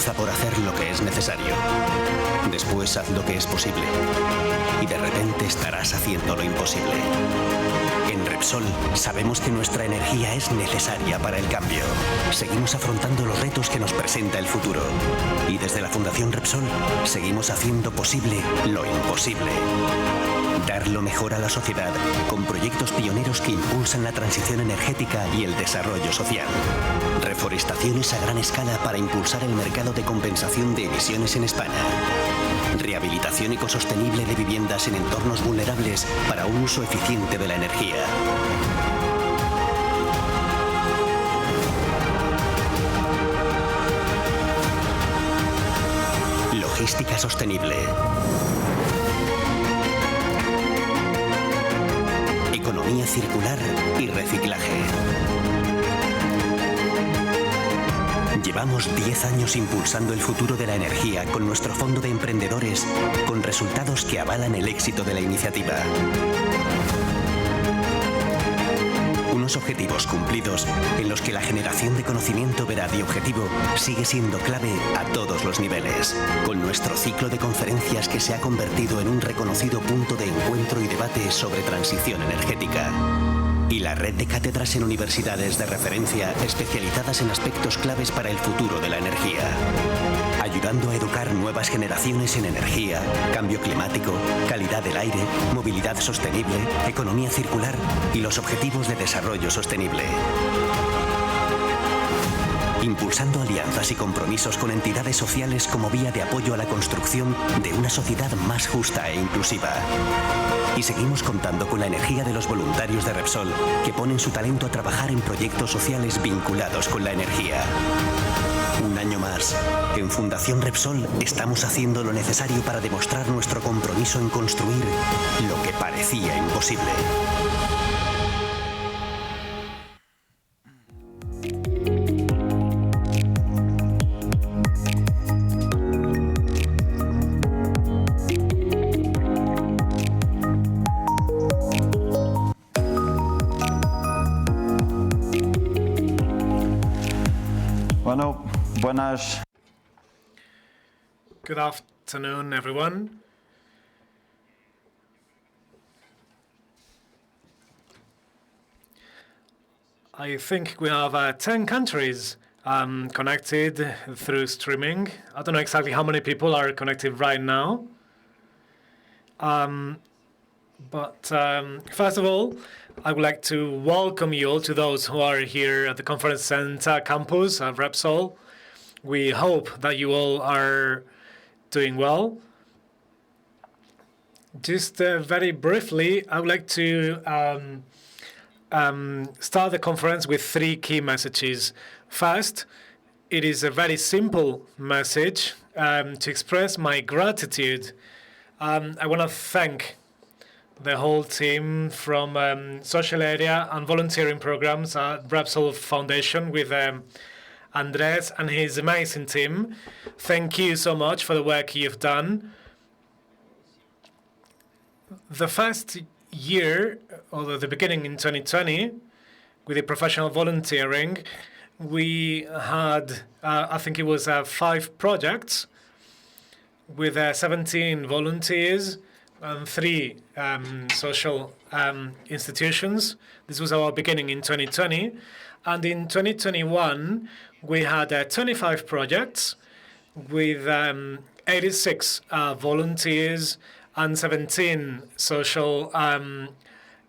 Comienza por hacer lo que es necesario. Después haz lo que es posible. Y de repente estarás haciendo lo imposible. En Repsol sabemos que nuestra energía es necesaria para el cambio. Seguimos afrontando los retos que nos presenta el futuro. Y desde la Fundación Repsol seguimos haciendo posible lo imposible. Dar lo mejor a la sociedad con proyectos pioneros que impulsan la transición energética y el desarrollo social. Reforestaciones a gran escala para impulsar el mercado de compensación de emisiones en España. Rehabilitación ecosostenible de viviendas en entornos vulnerables para un uso eficiente de la energía. Logística sostenible. Economía circular y reciclaje. Llevamos 10 años impulsando el futuro de la energía con nuestro fondo de emprendedores, con resultados que avalan el éxito de la iniciativa. Unos objetivos cumplidos en los que la generación de conocimiento veraz y objetivo sigue siendo clave a todos los niveles, con nuestro ciclo de conferencias que se ha convertido en un reconocido punto de encuentro y debate sobre transición energética. Y la red de cátedras en universidades de referencia especializadas en aspectos claves para el futuro de la energía, ayudando a educar nuevas generaciones en energía, cambio climático, calidad del aire, movilidad sostenible, economía circular y los objetivos de desarrollo sostenible. Impulsando alianzas y compromisos con entidades sociales como vía de apoyo a la construcción de una sociedad más justa e inclusiva. Y seguimos contando con la energía de los voluntarios de Repsol, que ponen su talento a trabajar en proyectos sociales vinculados con la energía. Un año más, en Fundación Repsol estamos haciendo lo necesario para demostrar nuestro compromiso en construir lo que parecía imposible. Good afternoon, everyone. I think we have 10 countries connected through streaming. I don't know exactly how many people are connected right now. First of all, I would like to welcome you all to those who are here at the Conference Center campus at Repsol. We hope that you all are doing well. Just very briefly, I would like to start the conference with 3 key messages. First, it is a very simple message to express my gratitude. I want to thank the whole team from social area and volunteering programs at Repsol Foundation with Andres and his amazing team. Thank you so much for the work you've done. The first year, or the beginning in 2020, with the professional volunteering, we had, I think it was 5 projects with 17 volunteers and 3 social institutions. This was our beginning in 2020. And in 2021, we had 25 projects with 86 volunteers and 17 social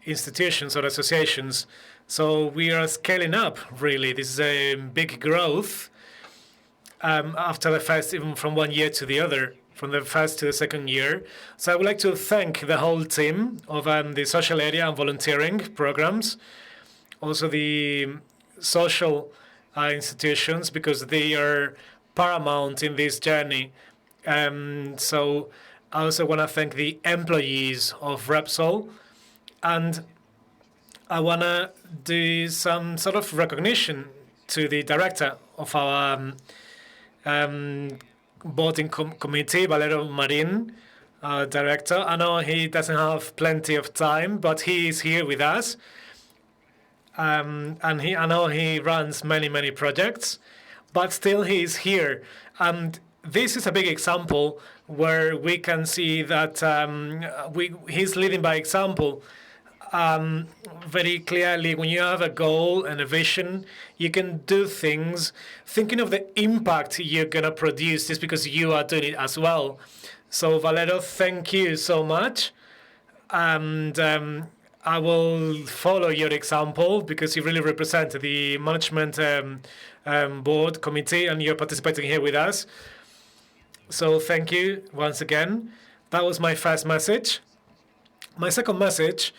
institutions or associations. So we are scaling up, really. This is a big growth after the first, even from one year to the other, from the first to the second year. So I would like to thank the whole team of the social area and volunteering programs, also the social institutions, because they are paramount in this journey. So I also want to thank the employees of Repsol, and I want to do some sort of recognition to the director of our boarding committee, Valero Marin, director. I know he doesn't have plenty of time, but he is here with us. And I know he runs many projects. but still he is here. And this is a big example where we can see that he's leading by example. Very clearly, when you have a goal and a vision, you can do things thinking of the impact you're going to produce just because you are doing it as well. So, Valero, thank you so much. And I will follow your example because you really represent the management board committee and you're participating here with us. So thank you once again. That was my first message. My second message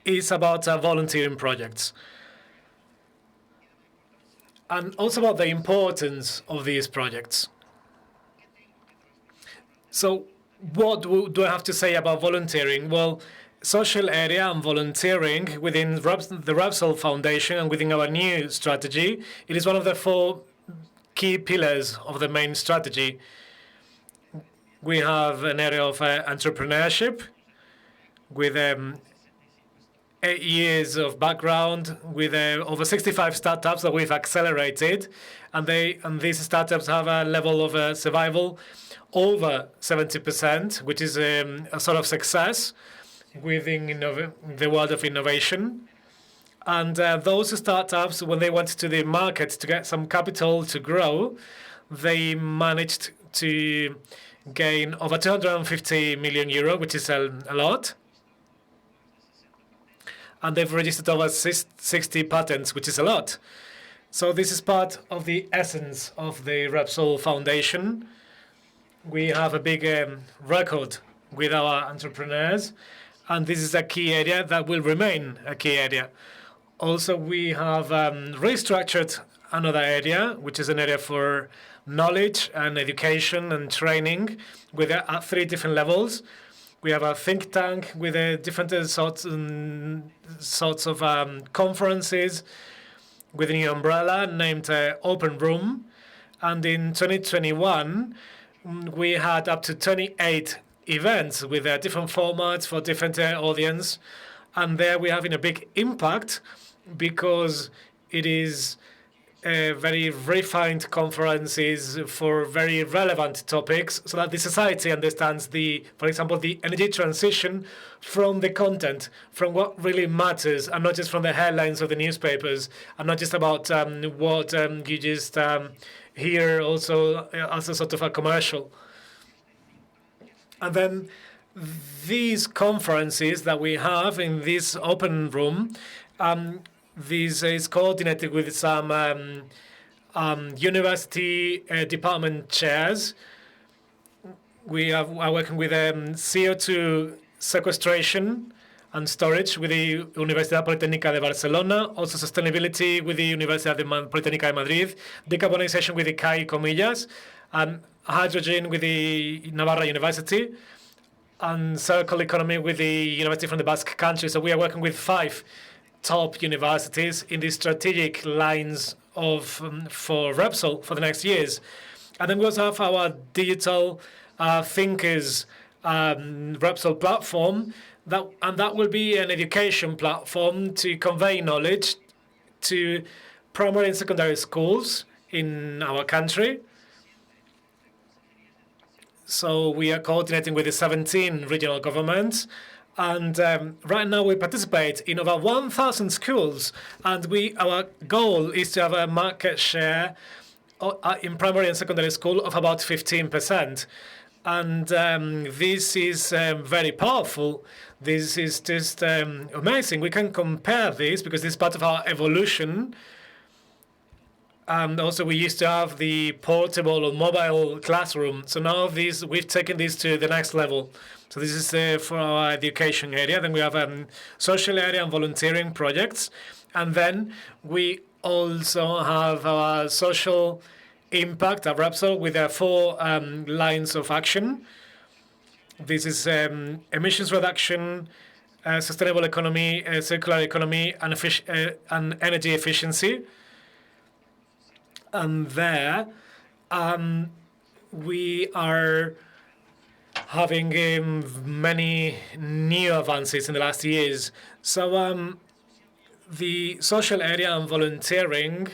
is about volunteering projects and also about the importance of these projects. So what do I have to say about volunteering? Well, social area and volunteering within the Repsol Foundation and within our new strategy, it is one of the 4 key pillars of the main strategy. We have an area of entrepreneurship with 8 years of background, with over 65 startups that we've accelerated, and these startups have a level of survival over 70%, which is a sort of success within the world of innovation. And those startups, when they went to the market to get some capital to grow, they managed to gain over 250 million euro, which is a lot. And they've registered over 60 patents, which is a lot. So this is part of the essence of the Repsol Foundation. We have a big record with our entrepreneurs, and this is a key area that will remain a key area. Also, we have restructured another area, which is an area for knowledge and education and training with at 3 different levels. We have a think tank with different sorts of conferences with a new umbrella named Open Room. And in 2021, we had up to 28 events with different formats for different audience. And there we are having a big impact because it is very refined conferences for very relevant topics so that the society understands for example, the energy transition from the content, from what really matters, and not just from the headlines of the newspapers, and not just about what you just hear also as a sort of a commercial. And then these conferences that we have in this open room, this is coordinated with some university department chairs. We are working with CO2 sequestration and storage with the Universidad Politécnica de Barcelona, also sustainability with the Universidad Politécnica de Madrid, decarbonization with the CAI Comillas, and hydrogen with the Navarra University, and circular economy with the University from the Basque Country. So we are working with 5 top universities in the strategic lines of for Repsol for the next years. And then we also have our digital thinkers Repsol platform, that will be an education platform to convey knowledge to primary and secondary schools in our country. So we are coordinating with the 17 regional governments. And right now we participate in over 1,000 schools, and our goal is to have a market share in primary and secondary school of about 15%. And this is very powerful. This is just amazing. We can compare this because this is part of our evolution. And also we used to have the portable or mobile classroom. So now we've taken this to the next level. So this is for our education area. Then we have social area and volunteering projects. And then we also have our social impact at Repsol with 4 lines of action. This is emissions reduction, sustainable economy, circular economy, and energy efficiency. And there we are having many new advances in the last years. So the social area and volunteering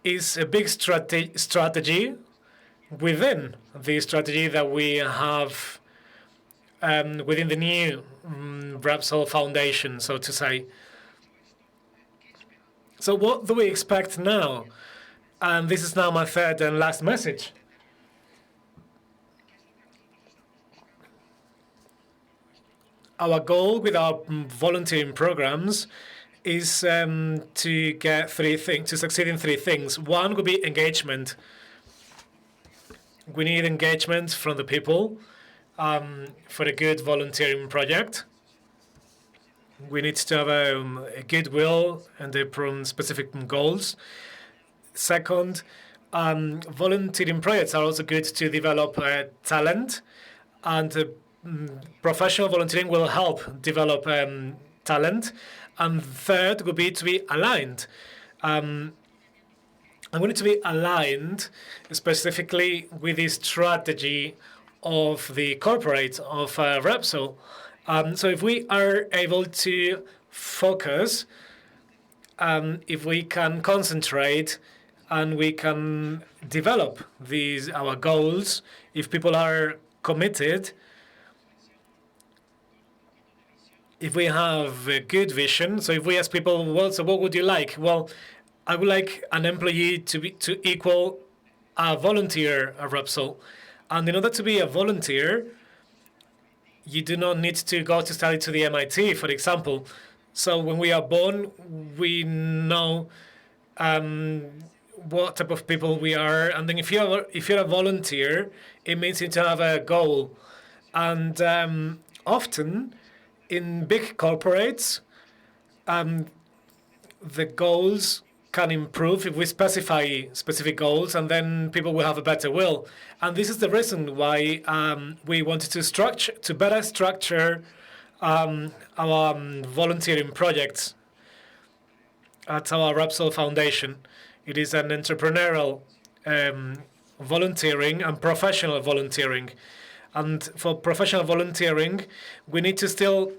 is a big strategy within the strategy that we have within the new Repsol Foundation, so to say. So what do we expect now? And this is now my third and last message. Our goal with our volunteering programs is to get to succeed in three things. One would be engagement. We need engagement from the people for a good volunteering project. We need to have a goodwill and specific goals. Second, volunteering projects are also good to develop talent, and professional volunteering will help develop talent. And third would be to be aligned. And we need to be aligned specifically with the strategy of the corporate of Repsol. So if we are able to focus, if we can concentrate, and we can develop our goals, if people are committed, if we have a good vision, so if we ask people, well, so what would you like? Well, I would like an employee to equal a volunteer at Repsol. And in order to be a volunteer, you do not need to go to study to the MIT, for example. So when we are born, we know what type of people we are. And then if you're a volunteer, it means you need to have a goal. And often, in big corporates, the goals can improve if we specify specific goals, and then people will have a better will. And this is the reason why we wanted to better structure our volunteering projects at our Repsol Foundation. It is an entrepreneurial volunteering and professional volunteering. And for professional volunteering, we need to still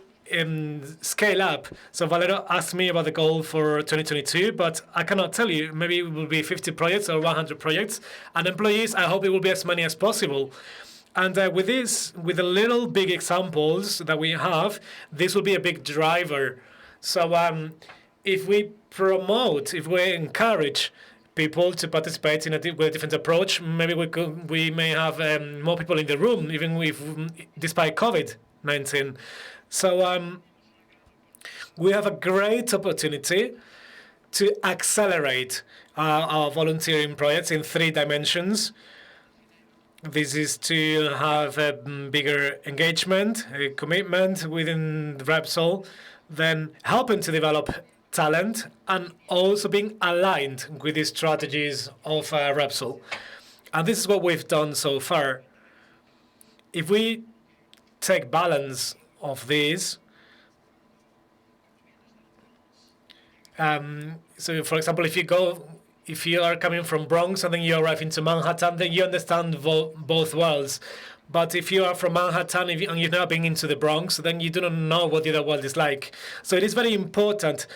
scale up. So Valero asked me about the goal for 2022, but I cannot tell you. Maybe it will be 50 projects or 100 projects. And employees, I hope it will be as many as possible. And with the little big examples that we have, this will be a big driver. So if we encourage people to participate with a different approach, maybe we may have more people in the room, even despite COVID-19. So we have a great opportunity to accelerate our volunteering projects in 3 dimensions. This is to have a bigger engagement, a commitment within Repsol, then helping to develop talent, and also being aligned with the strategies of Repsol. And this is what we've done so far. If we take balance of these, so for example, if you are coming from Bronx and then you arrive into Manhattan, then you understand both worlds. But if you are from Manhattan and you've never been into the Bronx, then you do not know what the other world is like. So it is very important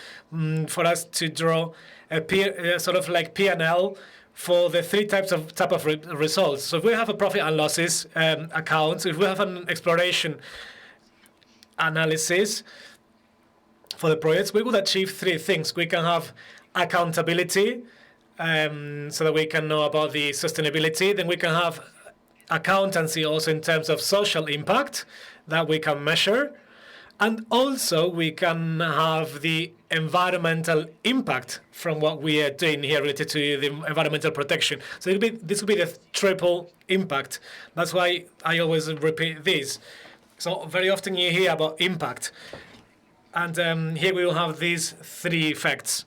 for us to draw a sort of like P&L for the 3 type of results. So if we have a profit and losses account, if we have an exploration analysis for the projects, we would achieve 3 things. We can have accountability, so that we can know about the sustainability. Then we can have accountancy also in terms of social impact that we can measure. And also we can have the environmental impact from what we are doing here related to the environmental protection. So this will be the triple impact. That's why I always repeat this. So very often you hear about impact. And here we will have these 3 effects.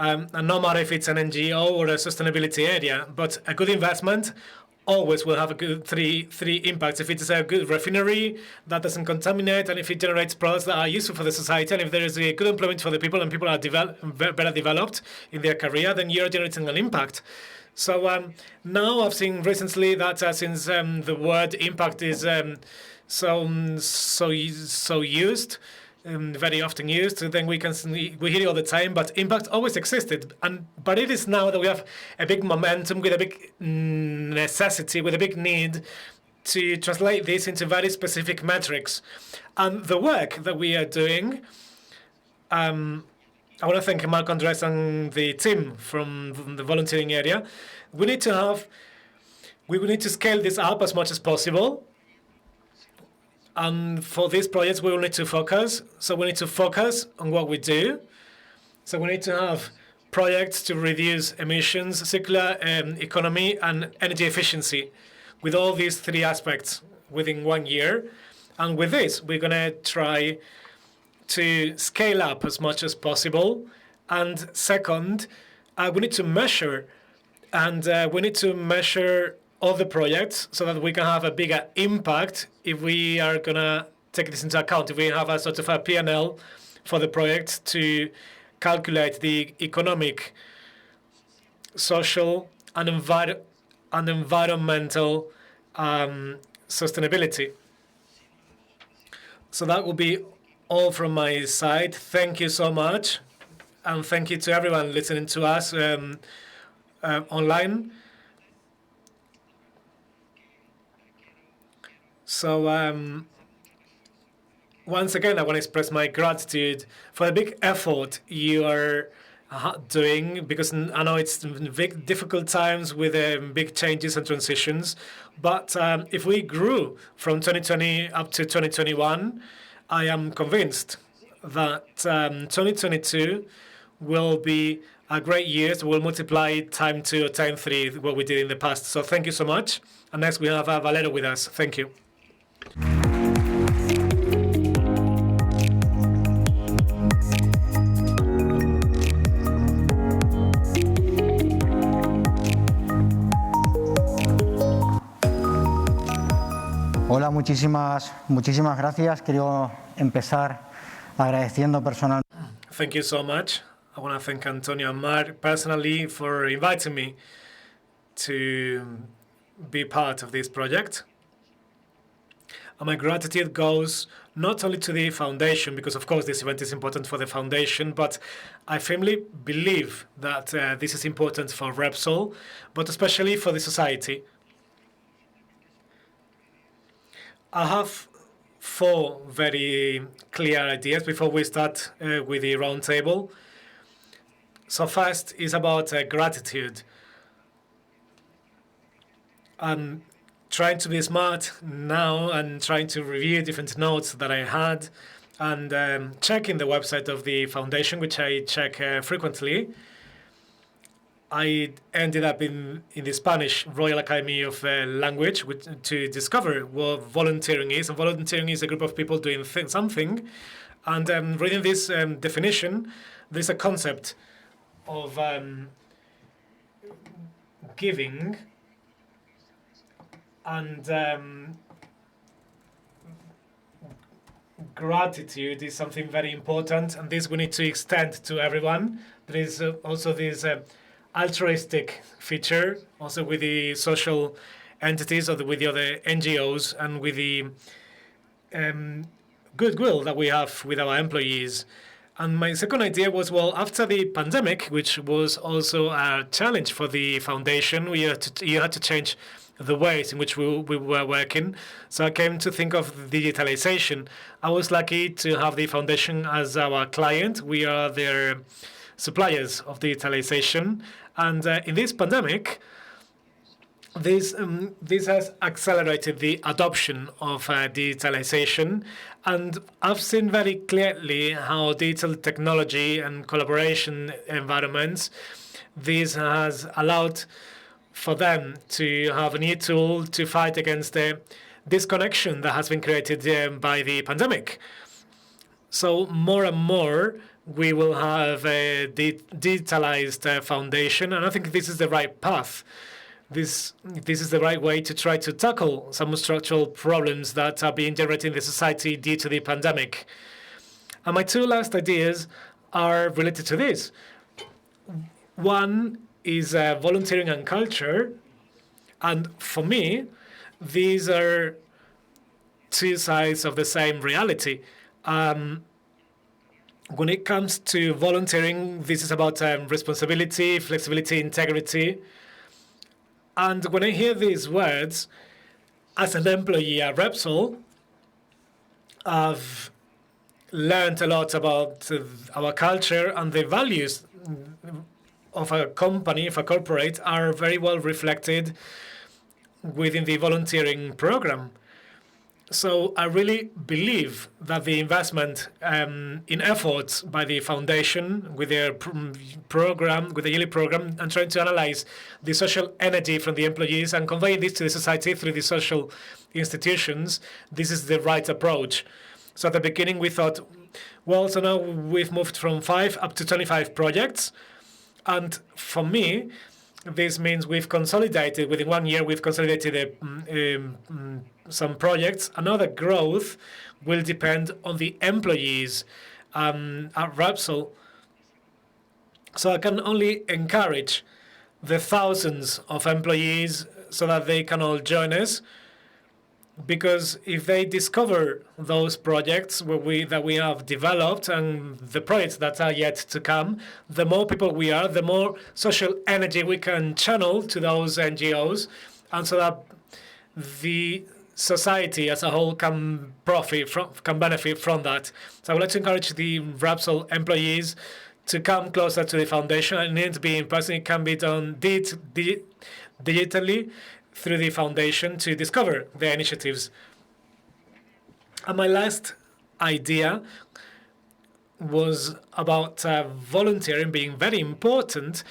And no matter if it's an NGO or a sustainability area, but a good investment always will have a good three impacts. If it is a good refinery that doesn't contaminate, and if it generates products that are useful for the society, and if there is a good employment for the people and people are better developed in their career, then you're generating an impact. So now I've seen recently that since the word impact is so used, very often used. Then we hear it all the time, but impact always existed. But it is now that we have a big momentum, with a big necessity, with a big need to translate this into very specific metrics. And the work that we are doing, I want to thank Marc Andres and the team from the volunteering area. We need to scale this up as much as possible. And for these projects, we will need to focus. So we need to focus on what we do. So we need to have projects to reduce emissions, circular economy, and energy efficiency, with all these three aspects within 1 year. And with this, we're going to try to scale up as much as possible. And second, we need to measure, and we need to measure all the projects so that we can have a bigger impact if we are going to take this into account. If we have a sort of a P&L for the project to calculate the economic, social, and environmental sustainability. So that will be all from my side. Thank you so much. And thank you to everyone listening to us online. So once again, I want to express my gratitude for the big effort you are doing, because I know it's big, difficult times with big changes and transitions. But if we grew from 2020 up to 2021, I am convinced that 2022 will be a great year. So we'll multiply time 2 or time 3 what we did in the past. So thank you so much. And next we have Valero with us. Thank you. Hola, muchísimas gracias. Quiero empezar agradeciendo personalmente. Thank you so much. I want to thank Antonio and Marc personally for inviting me to be part of this project. And my gratitude goes not only to the foundation, because of course this event is important for the foundation, but I firmly believe that this is important for Repsol, but especially for the society. I have 4 very clear ideas before we start with the roundtable. So first is about gratitude. I'm trying to be smart now and trying to review different notes that I had, and checking the website of the foundation, which I check frequently. I ended up in the Spanish Royal Academy of Language to discover what volunteering is. And volunteering is a group of people doing something. And reading this definition, there's a concept of giving, and gratitude is something very important. And this we need to extend to everyone. There is also this altruistic feature, also with the social entities or with the other NGOs, and with the goodwill that we have with our employees. And my second idea was, well, after the pandemic, which was also a challenge for the foundation, you had to change the ways in which we were working. So I came to think of digitalization. I was lucky to have the foundation as our client. We are their suppliers of digitalization. And in this pandemic, this has accelerated the adoption of digitalization. And I've seen very clearly how digital technology and collaboration environments, this has allowed for them to have a new tool to fight against the disconnection that has been created by the pandemic. So more and more, we will have a digitalized foundation, and I think this is the right path. This is the right way to try to tackle some structural problems that are being generated in the society due to the pandemic. And my 2 last ideas are related to this. One is volunteering and culture, and for me, these are 2 sides of the same reality. When it comes to volunteering, this is about responsibility, flexibility, integrity. And when I hear these words, as an employee at Repsol, I've learned a lot about our culture, and the values of a company, of a corporate, are very well reflected within the volunteering program. So I really believe that the investment in efforts by the foundation with their program, with the yearly program, and trying to analyze the social energy from the employees and convey this to the society through the social institutions, this is the right approach. So at the beginning we thought, well, so now we've moved from 5 up to 25 projects. And for me, this means we've consolidated, within 1 year, we've consolidated some projects. Another growth will depend on the employees at Repsol. So I can only encourage the thousands of employees so that they can all join us, because if they discover those projects that we have developed and the projects that are yet to come, the more people we are, the more social energy we can channel to those NGOs, and so that the society as a whole can benefit from that. So I would like to encourage the Repsol employees to come closer to the foundation. It needs to be in person. It can be done digitally through the foundation to discover their initiatives. And my last idea was about volunteering being very important,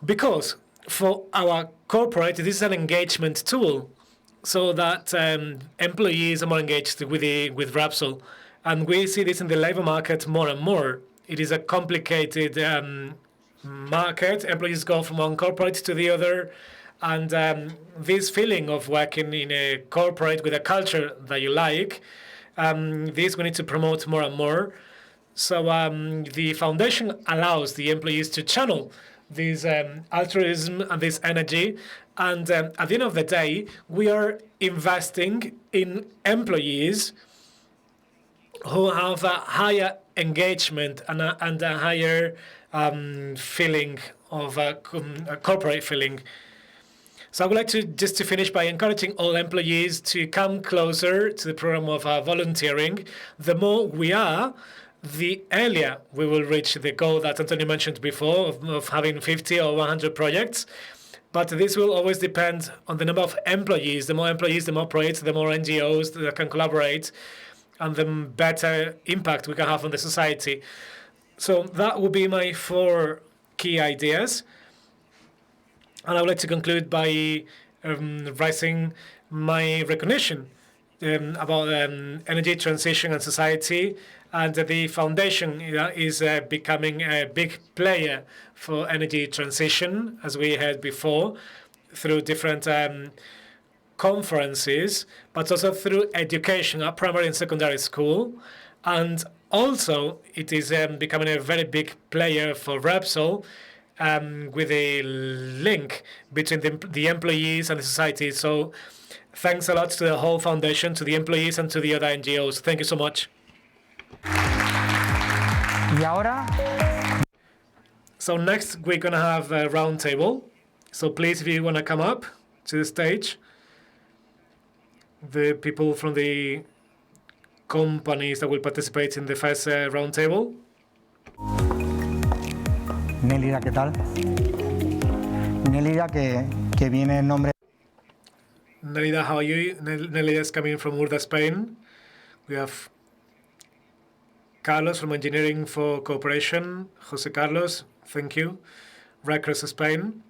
because for our corporate, this is an engagement tool, so that employees are more engaged with Repsol. And we see this in the labor market more and more. It is a complicated market. Employees go from one corporate to the other. And this feeling of working in a corporate with a culture that you like, this we need to promote more and more. So the foundation allows the employees to channel this altruism and this energy. And at the end of the day, we are investing in employees who have a higher engagement and a higher feeling of a corporate feeling. So I would like to finish by encouraging all employees to come closer to the program of volunteering. The more we are, the earlier we will reach the goal that Antonio mentioned before of having 50 or 100 projects. But this will always depend on the number of employees. The more employees, the more projects, the more NGOs that can collaborate, and the better impact we can have on the society. So that would be my 4 key ideas. And I would like to conclude by raising my recognition about energy transition and society. And the foundation is becoming a big player for energy transition, as we heard before, through different conferences, but also through education at primary and secondary school. And also, it is becoming a very big player for Repsol, with a link between the employees and the society. So thanks a lot to the whole foundation, to the employees, and to the other NGOs. Thank you so much. Y ahora... So next, we're going to have a round table. So please, if you want to come up to the stage, the people from the companies that will participate in the first round table. Nélida, ¿qué tal? Nélida, que viene en nombre... Nélida, how are you? Nélida is coming from Urda, Spain. We have Carlos from Engineering for Cooperation. José Carlos, thank you. Recres, Spain.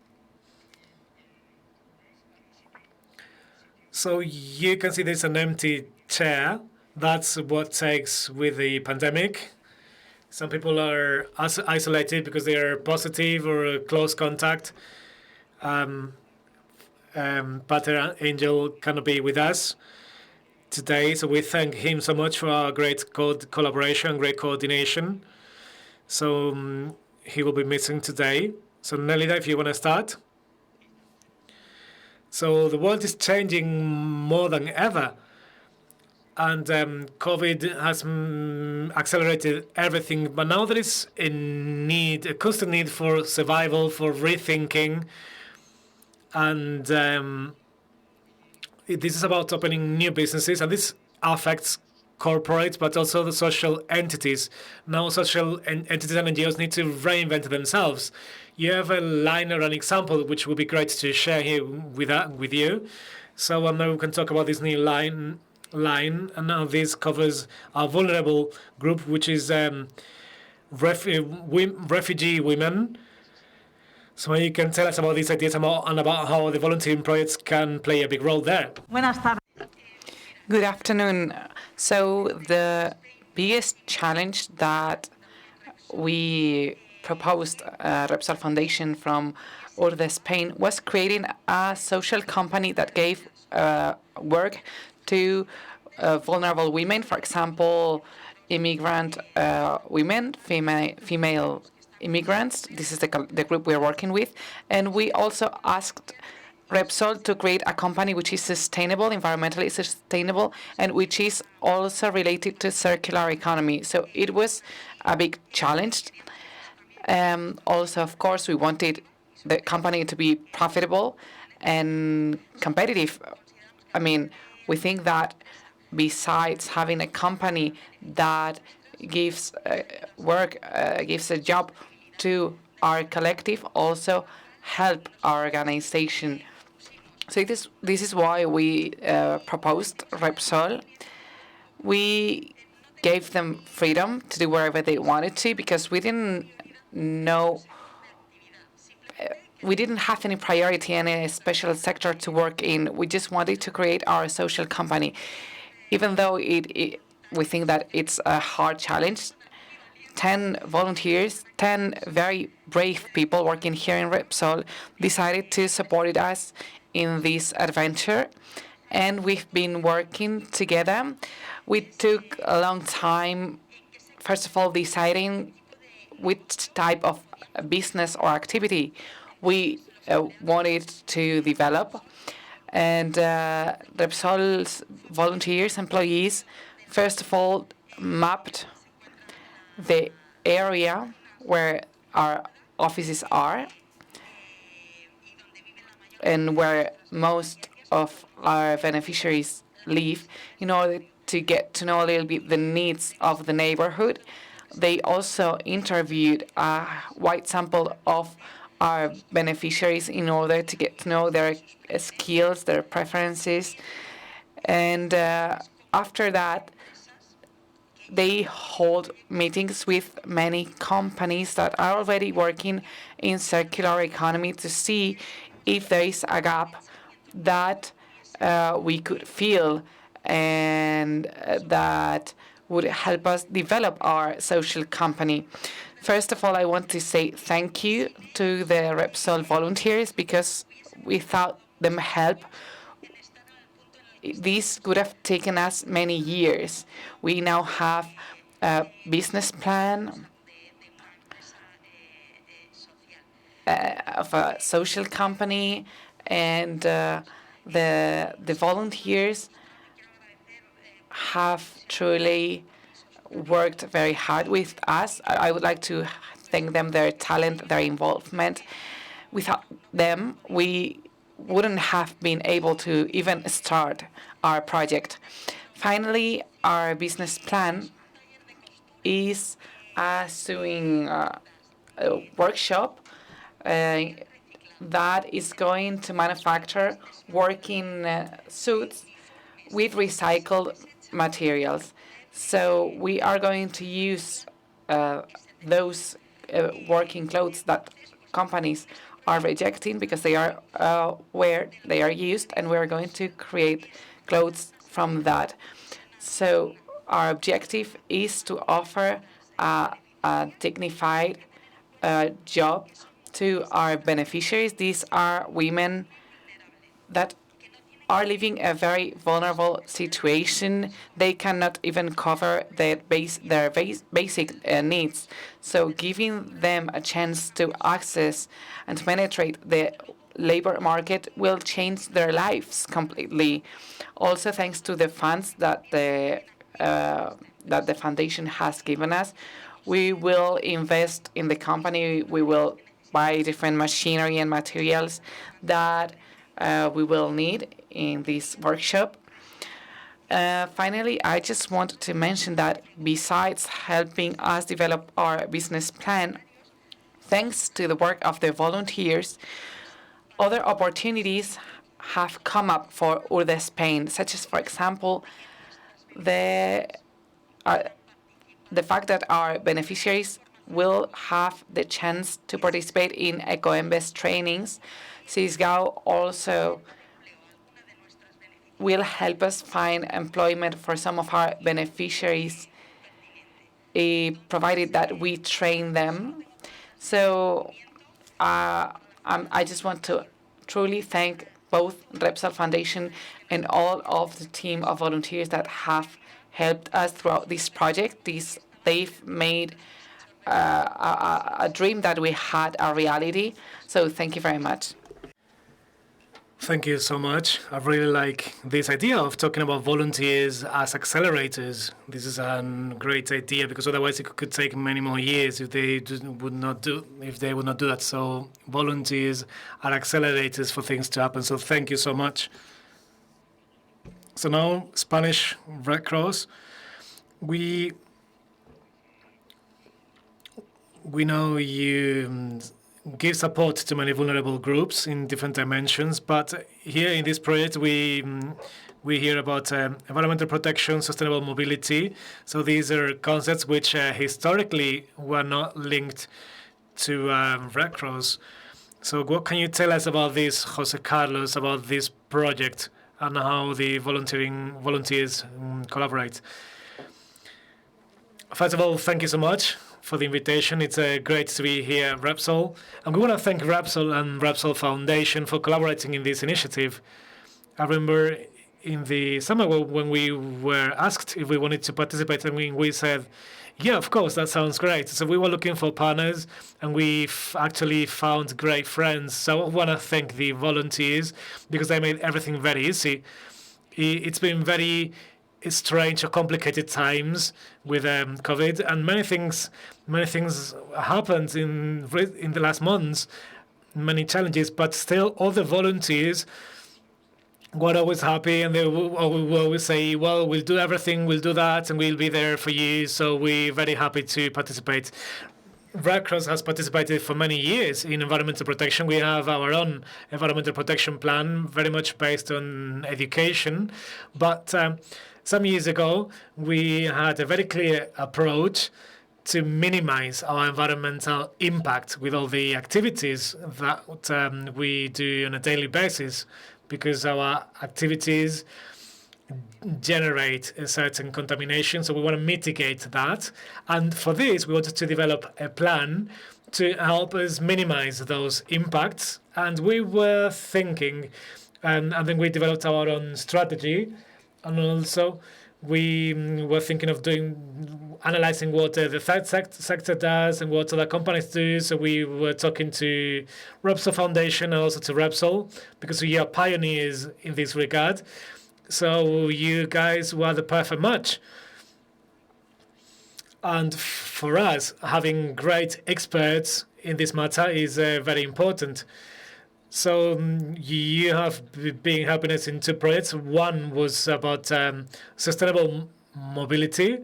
So you can see there's an empty chair. That's what takes with the pandemic. Some people are isolated because they are positive or close contact. Pater Angel cannot be with us today, so we thank him so much for our great collaboration, great coordination. So he will be missing today. So Nélida, if you want to start. So the world is changing more than ever. and COVID has accelerated everything. But now there is a constant need for survival, for rethinking, and this is about opening new businesses, and this affects corporates, but also the social entities. Now social entities and NGOs need to reinvent themselves. You have a line or an example which would be great to share here with you. So now we can talk about this new line, and now this covers our vulnerable group, which is refugee women. So you can tell us about these ideas and about how the volunteering projects can play a big role there. Good afternoon. So the biggest challenge that we proposed Repsol Foundation from Urde, Spain, was creating a social company that gave work to vulnerable women, for example, immigrant women, female immigrants. This is the group we're working with. And we also asked Repsol to create a company which is sustainable, environmentally sustainable, and which is also related to circular economy. So it was a big challenge. Also, of course, we wanted the company to be profitable and competitive. I mean, we think that besides having a company that gives work, gives a job to our collective, also help our organization. So this is why we proposed Repsol. We gave them freedom to do whatever they wanted to, because we didn't have any priority, any special sector to work in. We just wanted to create our social company, even though we think that it's a hard challenge. 10 volunteers, 10 very brave people working here in Repsol decided to support us in this adventure, and we've been working together. We took a long time, first of all, deciding which type of business or activity we wanted to develop. And Repsol's volunteers, employees, first of all, mapped the area where our offices are and where most of our beneficiaries live, in order to get to know a little bit the needs of the neighborhood. They also interviewed a wide sample of our beneficiaries in order to get to know their skills, their preferences. And after that, they hold meetings with many companies that are already working in circular economy to see if there is a gap that we could fill and that would help us develop our social company. First of all, I want to say thank you to the Repsol Volunteers, because without them help, this could have taken us many years. We now have a business plan of a social company, and the volunteers have truly worked very hard with us. I would like to thank them, their talent, their involvement. Without them, we wouldn't have been able to even start our project. Finally, our business plan is doing a workshop that is going to manufacture working suits with recycled materials. So we are going to use those working clothes that companies are rejecting because they are where they are used, and we're going to create clothes from that. So our objective is to offer a dignified job to our beneficiaries. These are women that are living a very vulnerable situation. They cannot even cover their basic needs. So giving them a chance to access and to penetrate the labor market will change their lives completely. Also, thanks to the funds that the foundation has given us, we will invest in the company. We will buy different machinery and materials that we will need in this workshop. Finally, I just want to mention that besides helping us develop our business plan, thanks to the work of the volunteers, other opportunities have come up for Urde Spain, such as, for example, the fact that our beneficiaries will have the chance to participate in EcoEmbes trainings. Sisgau also will help us find employment for some of our beneficiaries, provided that we train them. So I just want to truly thank both Repsol Foundation and all of the team of volunteers that have helped us throughout this project. They've made a dream that we had a reality. So thank you very much. Thank you so much. I really like this idea of talking about volunteers as accelerators. This is a great idea, because otherwise it could take many more years if they would not do that. So volunteers are accelerators for things to happen. So thank you so much. So now, Spanish Red Cross. We know you give support to many vulnerable groups in different dimensions, but here in this project we hear about environmental protection, sustainable mobility. So these are concepts which historically were not linked to Red Cross. So what can you tell us about this, Jose Carlos, about this project and how the volunteers collaborate? First of all, thank you so much for the invitation. It's great to be here at Repsol. And we want to thank Repsol and Repsol Foundation for collaborating in this initiative. I remember in the summer when we were asked if we wanted to participate, and we said, yeah, of course, that sounds great. So we were looking for partners, and we've actually found great friends. So I want to thank the volunteers, because they made everything very easy. It's been very strange or complicated times with COVID, and many things happened in the last months, many challenges, but still all the volunteers were always happy, and they will always say, well, we'll do everything, we'll do that, and we'll be there for you. So we're very happy to participate. Red Cross has participated for many years in environmental protection. We have our own environmental protection plan, very much based on education, but some years ago, we had a very clear approach to minimize our environmental impact with all the activities that we do on a daily basis, because our activities generate a certain contamination, so we want to mitigate that. And for this, we wanted to develop a plan to help us minimize those impacts. And we were thinking, and then we developed our own strategy. And also, we were thinking of analyzing what the third sector does and what other companies do. So we were talking to Repsol Foundation and also to Repsol, because we are pioneers in this regard. So you guys were the perfect match. And for us, having great experts in this matter is very important. So you have been helping us in two projects. One was about sustainable mobility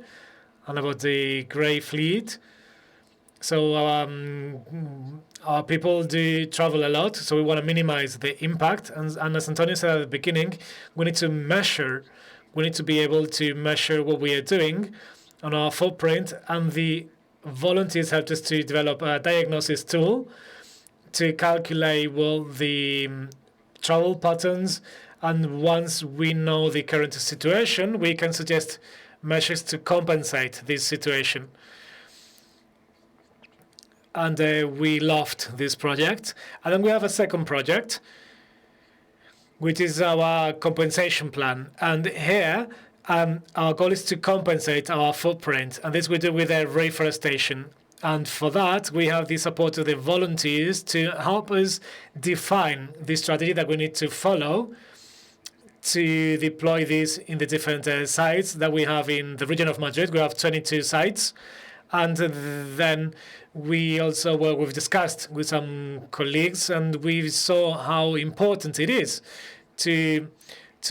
and about the grey fleet. So our people do travel a lot, so we want to minimize the impact. And as Antonio said at the beginning, we need to measure. We need to be able to measure what we are doing on our footprint. And the volunteers helped us to develop a diagnosis tool to calculate the travel patterns, and once we know the current situation, we can suggest measures to compensate this situation. And we loved this project. And then we have a second project, which is our compensation plan. And here, our goal is to compensate our footprint, and this we do with reforestation. And for that, we have the support of the volunteers to help us define the strategy that we need to follow to deploy this in the different sites that we have in the region of Madrid. We have 22 sites. And then we also, well, we've discussed with some colleagues, and we saw how important it is to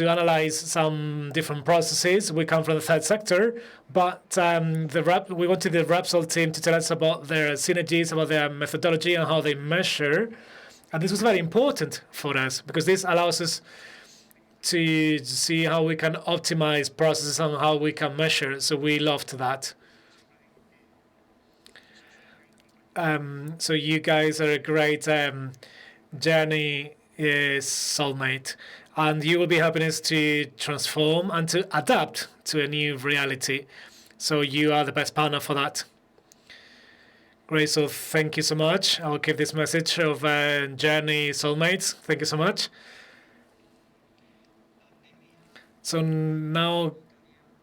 analyze some different processes. We come from the third sector, but we wanted the Repsol team to tell us about their synergies, about their methodology, and how they measure. And this was very important for us, because this allows us to see how we can optimize processes and how we can measure. So we loved that. So you guys are a great journey soulmate, and you will be helping us to transform and to adapt to a new reality. So you are the best partner for that. Great, so thank you so much. I will give this message of journey soulmates. Thank you so much. So now,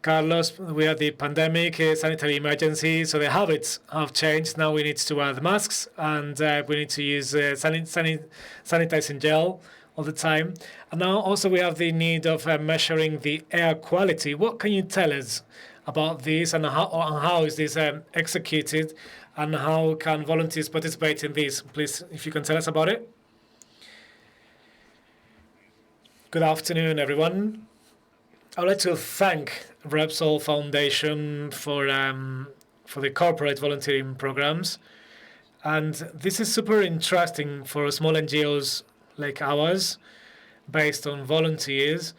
Carlos, we had the pandemic, sanitary emergency, so the habits have changed. Now we need to wear the masks, and we need to use sanitizing gel all the time. And now also we have the need of measuring the air quality. What can you tell us about this, and how is this executed, and how can volunteers participate in this? Please, if you can tell us about it. Good afternoon, everyone. I would like to thank Repsol Foundation for the corporate volunteering programs. And this is super interesting for small NGOs like ours, based on volunteers,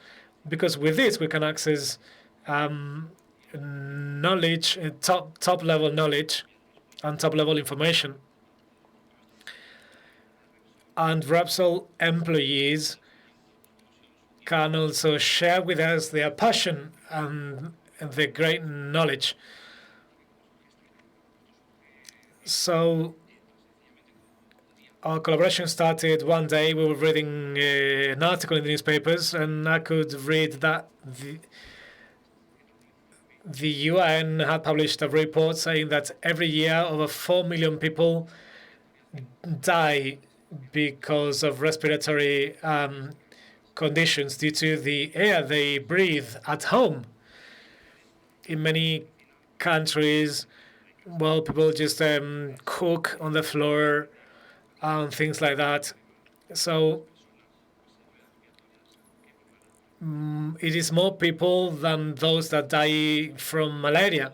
because with this we can access knowledge, top-level knowledge and top-level information. And Repsol employees can also share with us their passion and their great knowledge. So our collaboration started one day. We were reading an article in the newspapers, and I could read that the UN had published a report saying that every year over 4 million people die because of respiratory conditions due to the air they breathe at home. In many countries, well, people just cook on the floor and things like that. So it is more people than those that die from malaria.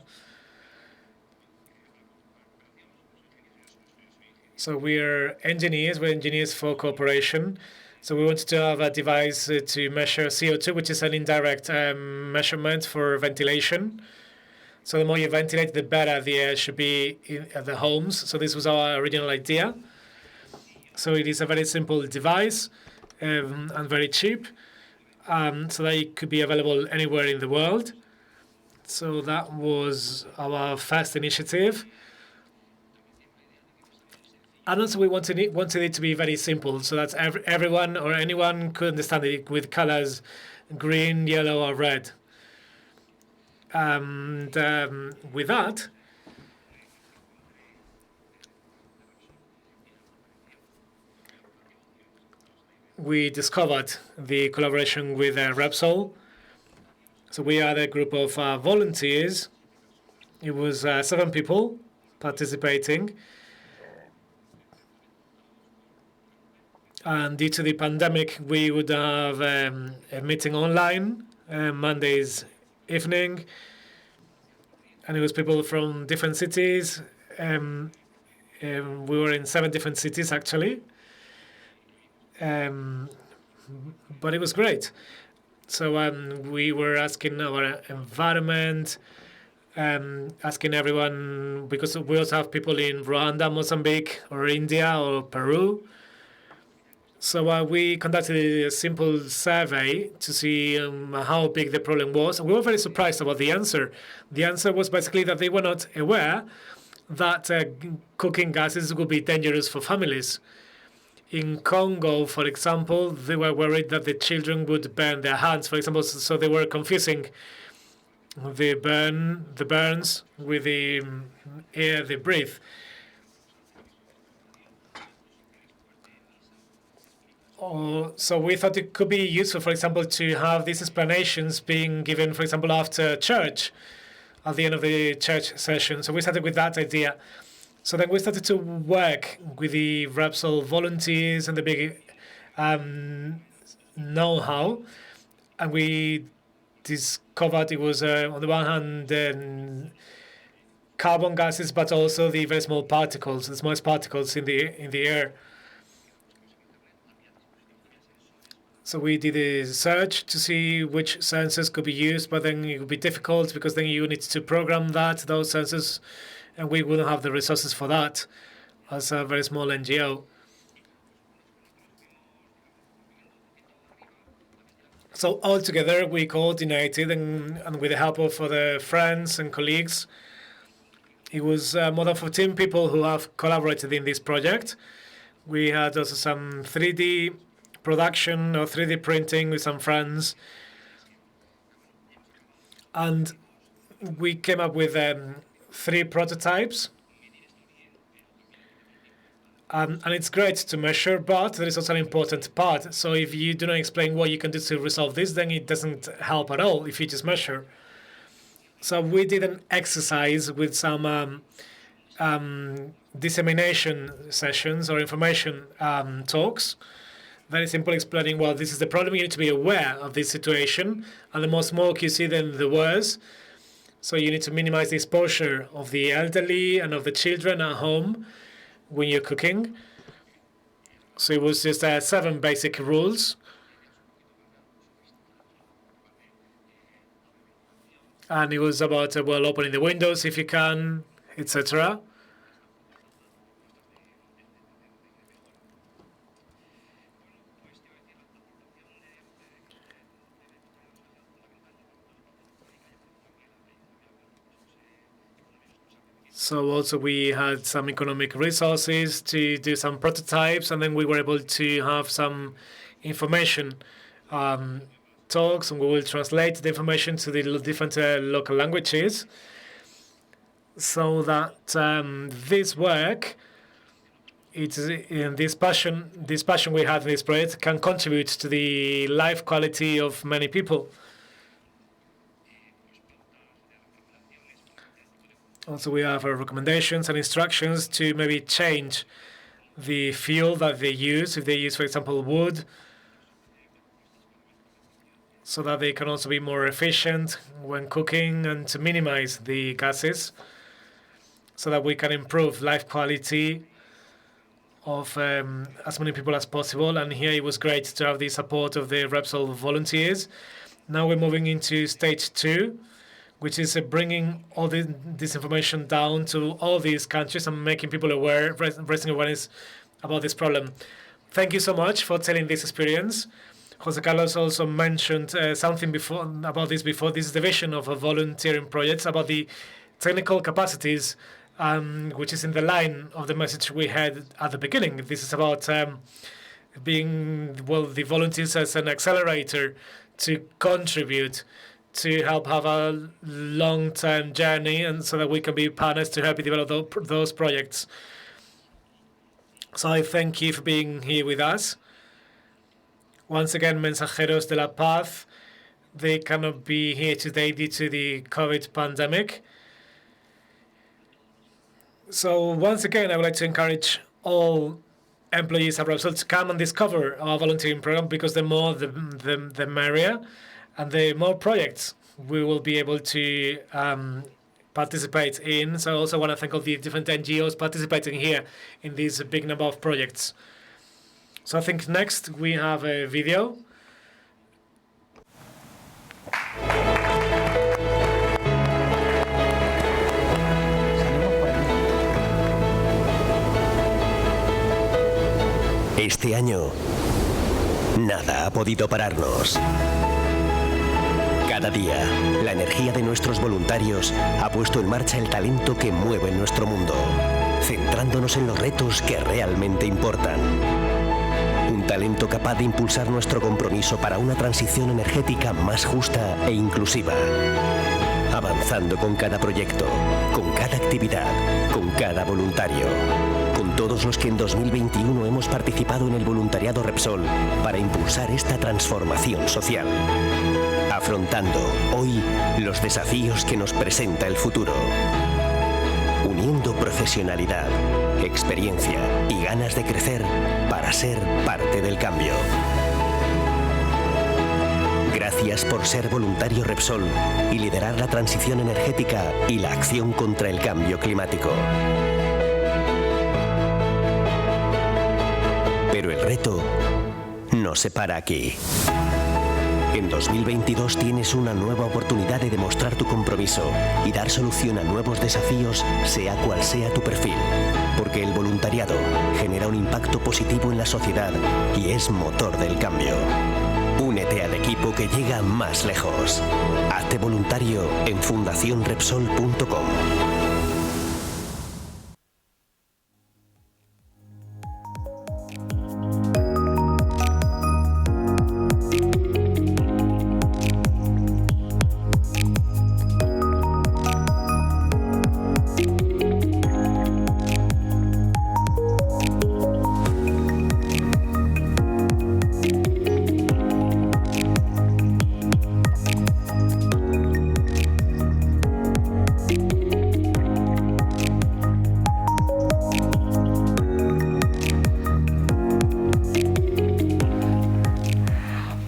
So we're engineers for cooperation. So we wanted to have a device to measure CO2, which is an indirect measurement for ventilation. So the more you ventilate, the better the air should be at the homes. So this was our original idea. So it is a very simple device and very cheap, so that it could be available anywhere in the world. So that was our first initiative. And also we wanted it to be very simple, so that everyone or anyone could understand it, with colors green, yellow, or red. And with that, we discovered the collaboration with Repsol. So we are a group of volunteers. It was 7 people participating. And due to the pandemic, we would have a meeting online Mondays evening. And it was people from different cities. We were in 7 different cities, actually. But it was great. So we were asking our environment, asking everyone, because we also have people in Rwanda, Mozambique, or India, or Peru. So we conducted a simple survey to see how big the problem was. And we were very surprised about the answer. The answer was basically that they were not aware that cooking gases would be dangerous for families. In Congo, for example, they were worried that the children would burn their hands, for example, so they were confusing the burns with the air they breathe. So we thought it could be useful, for example, to have these explanations being given, for example, after church, at the end of the church session. So we started with that idea. So then we started to work with the Repsol Volunteers and the big know-how, and we discovered it was, on the one hand, carbon gases, but also the very small particles, the smallest particles in the air. So we did a search to see which sensors could be used, but then it would be difficult because then you need to program those sensors, and we wouldn't have the resources for that as a very small NGO. So all together we coordinated, and with the help of other friends and colleagues, it was more than 14 people who have collaborated in this project. We had also some 3D production or 3D printing with some friends, and we came up with 3 prototypes. And it's great to measure, but there is also an important part. So if you do not explain what you can do to resolve this, then it doesn't help at all if you just measure. So we did an exercise with some dissemination sessions or information talks. Very simple, explaining, well, this is the problem, you need to be aware of this situation, and the more smoke you see, then the worse. So you need to minimize the exposure of the elderly and of the children at home when you're cooking. So it was just 7 basic rules. And it was about, well, opening the windows if you can, etc. So also we had some economic resources to do some prototypes, and then we were able to have some information talks, and we will translate the information to the different local languages, so that this work, this passion we have in this project can contribute to the life quality of many people. Also, we have recommendations and instructions to maybe change the fuel that they use, if they use, for example, wood, so that they can also be more efficient when cooking and to minimize the gases, so that we can improve life quality of as many people as possible. And here it was great to have the support of the Repsol Volunteers. Now we're moving into stage 2, which is bringing all this information down to all these countries and making people aware, raising awareness about this problem. Thank you so much for telling this experience. Jose Carlos also mentioned something about this before. This is the vision of a volunteering project, about the technical capacities, which is in the line of the message we had at the beginning. This is about being, well, the volunteers as an accelerator to contribute, to help have a long-term journey, and so that we can be partners to help you develop those projects. So I thank you for being here with us. Once again, Mensajeros de la Paz, they cannot be here today due to the COVID pandemic. So once again, I would like to encourage all employees at Repsol to come and discover our volunteering program, because the more the merrier, and the more projects we will be able to participate in. So I also want to thank all the different NGOs participating here in this big number of projects. So I think next we have a video. Este año, nada ha podido pararnos. Cada día, la energía de nuestros voluntarios ha puesto en marcha el talento que mueve nuestro mundo, centrándonos en los retos que realmente importan. Un talento capaz de impulsar nuestro compromiso para una transición energética más justa e inclusiva. avanzando con cada proyecto, con cada actividad, con cada voluntario, con todos los que en 2021 hemos participado en el voluntariado Repsol para impulsar esta transformación social, afrontando hoy los desafíos que nos presenta el futuro, uniendo profesionalidad, experiencia y ganas de crecer para ser parte del cambio. Gracias por ser voluntario Repsol y liderar la transición energética y la acción contra el cambio climático. Pero el reto no se para aquí. En 2022 tienes una nueva oportunidad de demostrar tu compromiso y dar solución a nuevos desafíos, sea cual sea tu perfil. Porque el voluntariado genera un impacto positivo en la sociedad y es motor del cambio. Únete al equipo que llega más lejos. Hazte voluntario en fundacionrepsol.com.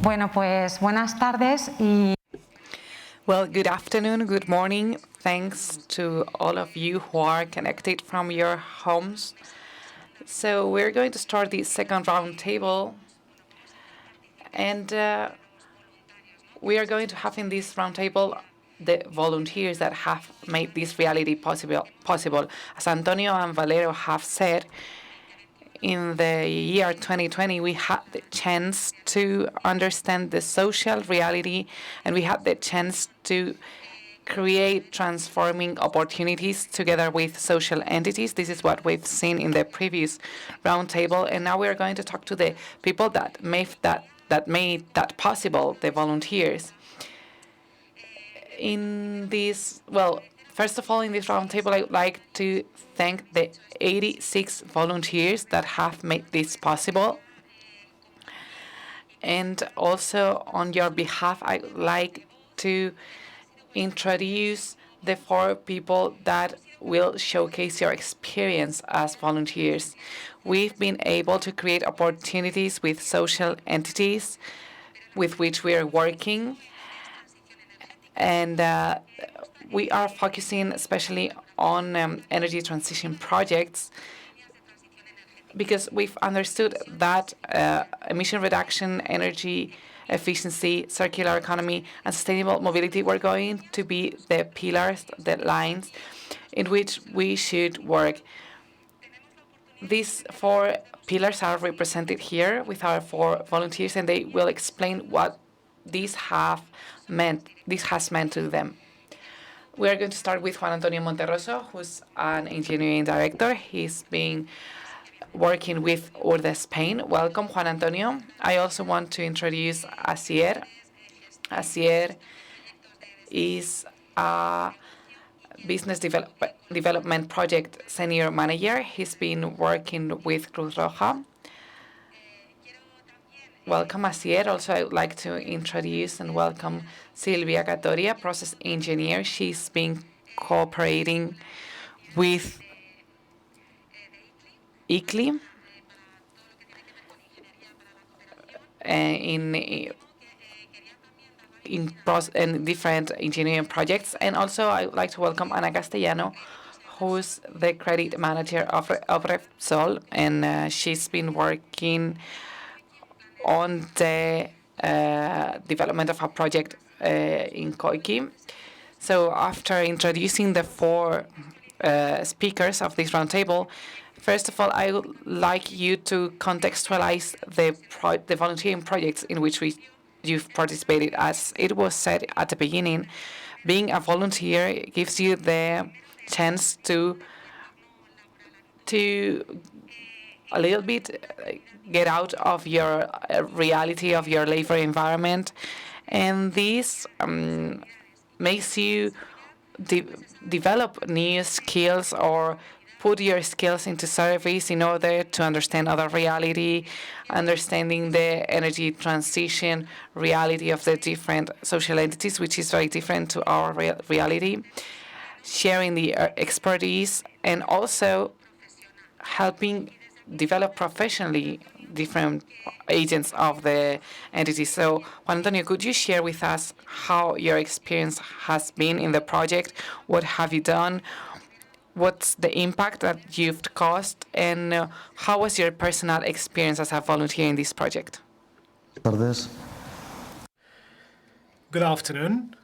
Bueno, pues buenas tardes y Well, good afternoon, good morning. Thanks to all of you who are connected from your homes. So we're going to start the second round table, and we are going to have in this round table the volunteers that have made this reality possible. As Antonio and Valero have said, in the year 2020, we had the chance to understand the social reality, and we had the chance to create transforming opportunities together with social entities. This is what we've seen in the previous roundtable, and now we're going to talk to the people that made that possible, the volunteers. In this, well, first of all, in this roundtable, I would like to thank the 86 volunteers that have made this possible. And also, on your behalf, I would like to introduce the 4 people that will showcase your experience as volunteers. We've been able to create opportunities with social entities with which we are working. And we are focusing especially on energy transition projects because we've understood that emission reduction, energy efficiency, circular economy, and sustainable mobility were going to be the pillars, the lines in which we should work. These 4 pillars are represented here with our 4 volunteers, and they will explain what this has meant to them. We are going to start with Juan Antonio Monterroso, who's an engineering director. He's been working with URDE Spain. Welcome, Juan Antonio. I also want to introduce Asier. Asier is a business development project senior manager. He's been working with Cruz Roja. Welcome, Asier. Also, I would like to introduce and welcome Silvia Catoria, process engineer. She's been cooperating with ICLI in different engineering projects. And also, I would like to welcome Ana Castellano, who's the credit manager of Repsol, and she's been working on the development of a project in Coiqui. So after introducing the 4 speakers of this roundtable, first of all, I would like you to contextualize the volunteering projects in which you've participated. As it was said at the beginning, being a volunteer gives you the chance to a little bit get out of your reality of your labor environment, and this makes you develop new skills or put your skills into service in order to understand other reality, understanding the energy transition reality of the different social entities, which is very different to our reality, sharing the expertise, and also helping develop professionally different agents of the entity. So, Juan Antonio, could you share with us how your experience has been in the project? What have you done? What's the impact that you've caused? And how was your personal experience as a volunteer in this project? Tardes. Good afternoon.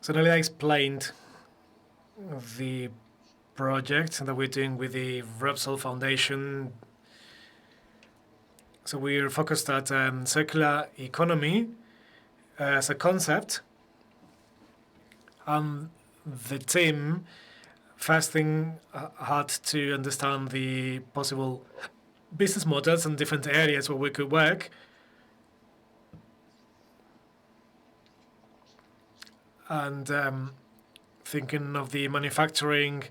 So Nelia explained the project that we're doing with the Repsol Foundation. So we're focused at circular economy as a concept. The team first thing had to understand the possible business models and different areas where we could work. And thinking of the manufacturing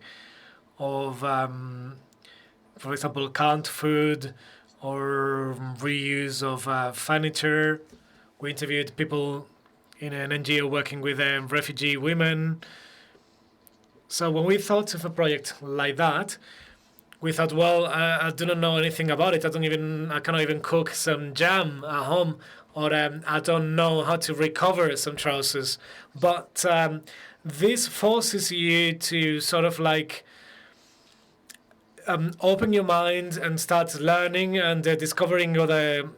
of, for example, canned food or reuse of furniture. We interviewed people in an NGO working with refugee women. So when we thought of a project like that, we thought, well, I do not know anything about it. I cannot even cook some jam at home, or I don't know how to recover some trousers. But this forces you to sort of like open your mind and start learning and discovering other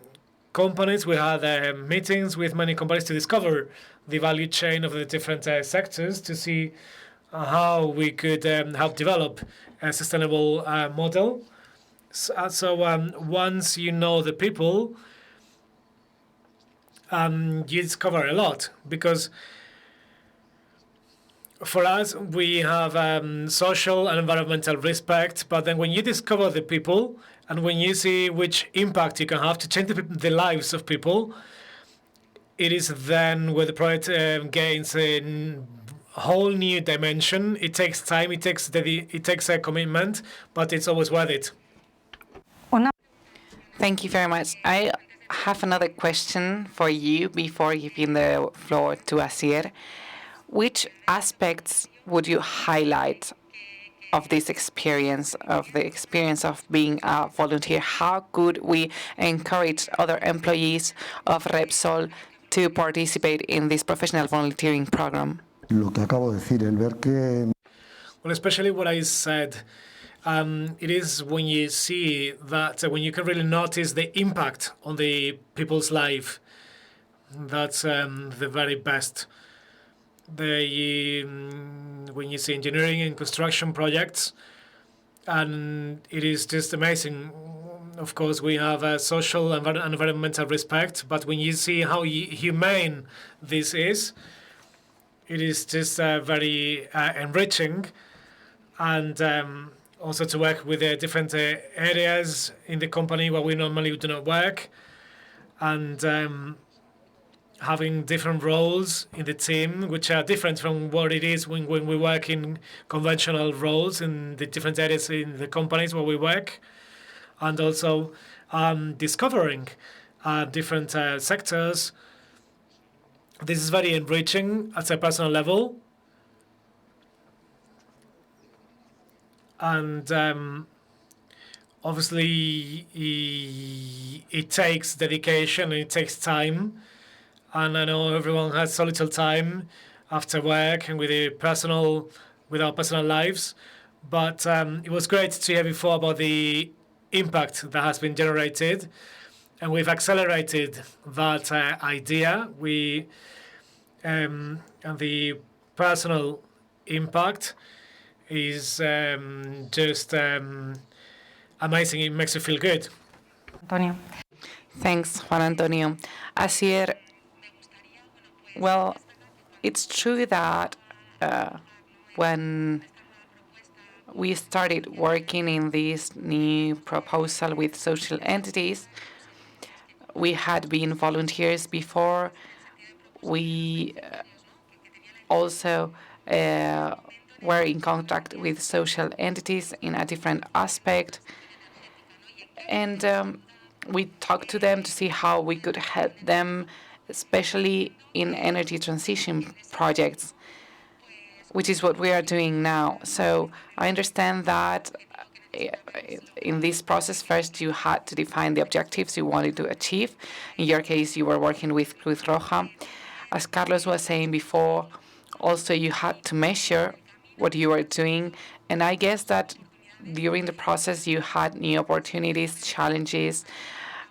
companies. We had meetings with many companies to discover the value chain of the different sectors to see how we could help develop a sustainable model. So once you know the people, you discover a lot, because for us, we have social and environmental respect, but then when you discover the people and when you see which impact you can have to change the lives of people, it is then where the project gains a whole new dimension. It takes time, it takes a commitment, but it's always worth it. Thank you very much. I have another question for you before giving the floor to Asier. Which aspects would you highlight of this experience, of the experience of being a volunteer? How could we encourage other employees of Repsol to participate in this professional volunteering program? Lo que acabo de decir, el ver que Well, especially what I said, it is when you see that, when you can really notice the impact on the people's life, that's the very best. When you see engineering and construction projects, and it is just amazing. Of course, we have a social and environmental respect, but when you see how humane this is, it is just very enriching, and also to work with different areas in the company where we normally do not work, and having different roles in the team, which are different from what it is when we work in conventional roles in the different areas in the companies where we work, and also discovering different sectors. This is very enriching at a personal level, and obviously it takes dedication, it takes time. And I know everyone has so little time after work and with our personal lives. But it was great to hear before about the impact that has been generated. And we've accelerated that idea. And the personal impact is just amazing. It makes you feel good. Antonio. Thanks, Juan Antonio. Asier, well, it's true that when we started working in this new proposal with social entities, we had been volunteers before. We also were in contact with social entities in a different aspect. And we talked to them to see how we could help them, especially in energy transition projects, which is what we are doing now. So I understand that in this process, first you had to define the objectives you wanted to achieve. In your case, you were working with Cruz Roja. As Carlos was saying before, also you had to measure what you were doing. And I guess that during the process, you had new opportunities, challenges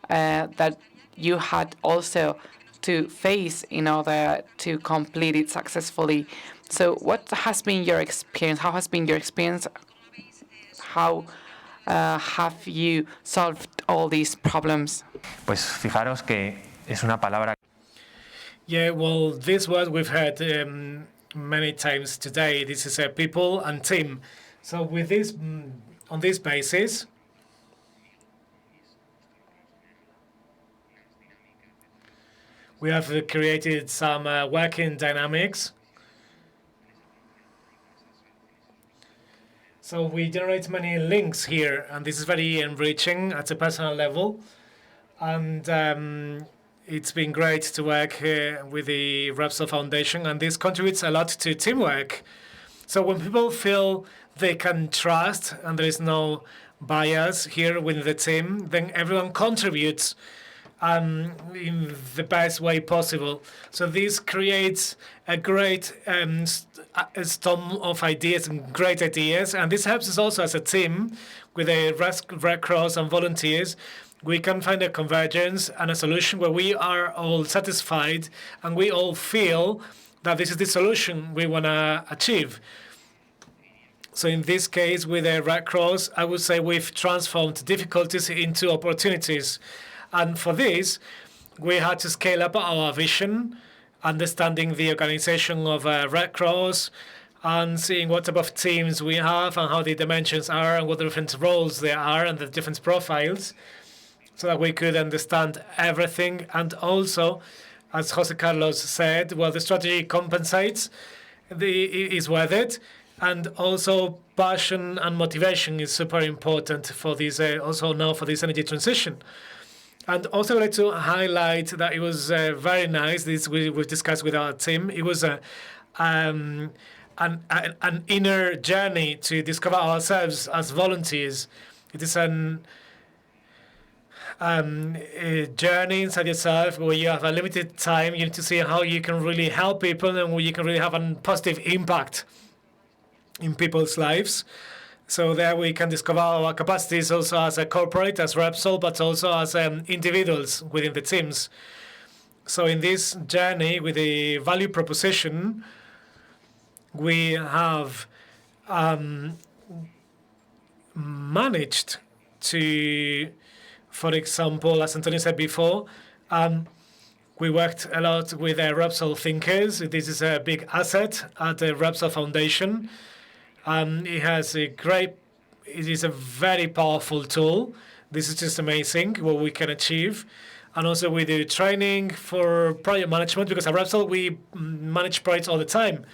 that you had also to face in order to complete it successfully. So what has been your experience? How has been your experience? How have you solved all these problems? Pues fijaros que es una palabra. Yeah, well, this word we've heard many times today. This is people and team. So with this, on this basis, we have created some working dynamics. So we generate many links here, and this is very enriching at a personal level. And it's been great to work with the Repsol Foundation, and this contributes a lot to teamwork. So when people feel they can trust and there is no bias here within the team, then everyone contributes in the best way possible. So this creates a great storm of ideas and great ideas, and this helps us also as a team with the Red Cross and volunteers. We can find a convergence and a solution where we are all satisfied and we all feel that this is the solution we want to achieve. So in this case, with the Red Cross, I would say we've transformed difficulties into opportunities. And for this, we had to scale up our vision, understanding the organization of Red Cross, and seeing what type of teams we have and how the dimensions are and what the different roles there are and the different profiles, so that we could understand everything. And also, as Jose Carlos said, well, the strategy compensates, is worth it. And also, passion and motivation is super important for this, also now for this energy transition. And also, I'd like to highlight that it was very nice. This we've discussed with our team. It was an inner journey to discover ourselves as volunteers. It is a journey inside yourself where you have a limited time. You need to see how you can really help people and where you can really have a positive impact in people's lives. So there we can discover our capacities also as a corporate, as Repsol, but also as individuals within the teams. So in this journey with the value proposition, we have managed to, for example, as Antonio said before, we worked a lot with Repsol Thinkers. This is a big asset at the Repsol Foundation. It is a very powerful tool. This is just amazing what we can achieve. And also we do training for project management, because at Repsol we manage projects all the time.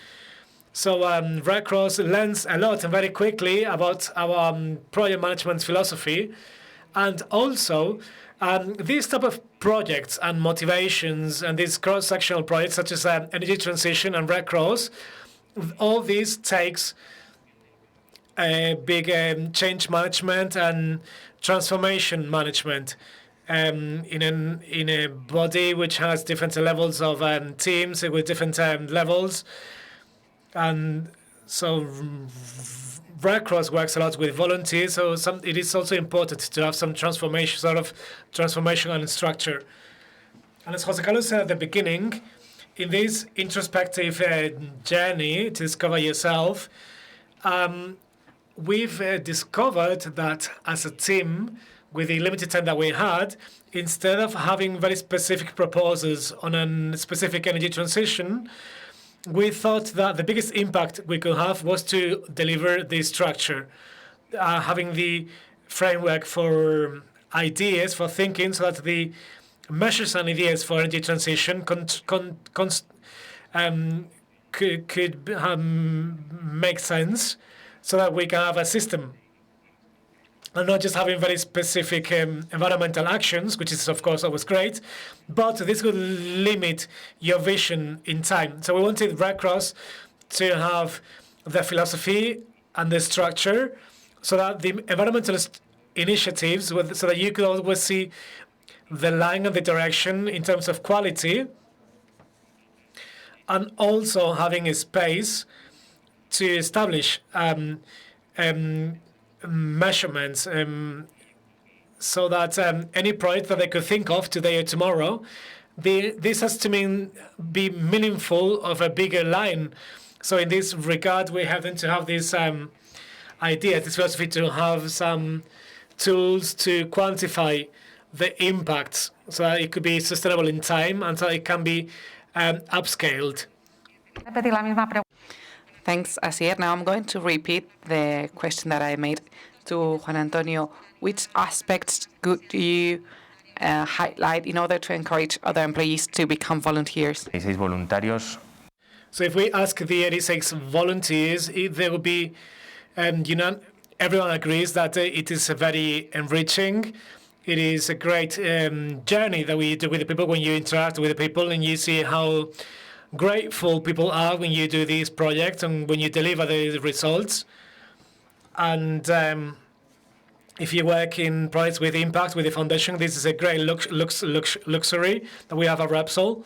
So Red Cross learns a lot and very quickly about our project management philosophy. And also these type of projects and motivations and these cross-sectional projects such as energy transition and Red Cross, all this takes a big change management and transformation management in a body which has different levels of teams with different levels. And so Red Cross works a lot with volunteers, so it is also important to have some transformation, sort of transformation and structure. And as Jose Carlos said at the beginning, in this introspective journey to discover yourself, we've discovered that as a team, with the limited time that we had, instead of having very specific proposals on a specific energy transition, we thought that the biggest impact we could have was to deliver the structure, having the framework for ideas, for thinking, so that the could make sense so that we can have a system and not just having very specific environmental actions, which is, of course, always great, but this would limit your vision in time. So we wanted Red Cross to have the philosophy and the structure so that the environmentalist initiatives, so that you could always see the line and the direction in terms of quality, and also having a space to establish measurements so that any project that they could think of today or tomorrow, this has to be meaningful of a bigger line. So in this regard, we have to have this idea, this philosophy, to have some tools to quantify the impact so that it could be sustainable in time and so it can be upscaled. Thanks, Asier. Now I'm going to repeat the question that I made to Juan Antonio. Which aspects could you highlight in order to encourage other employees to become volunteers? 16 voluntarios. So if we ask the 86 volunteers, there will be, everyone agrees that it is very enriching. It is a great journey that we do with the people when you interact with the people and you see how grateful people are when you do these projects and when you deliver the results. And if you work in projects with impact with the foundation, this is a great luxury that we have at Repsol.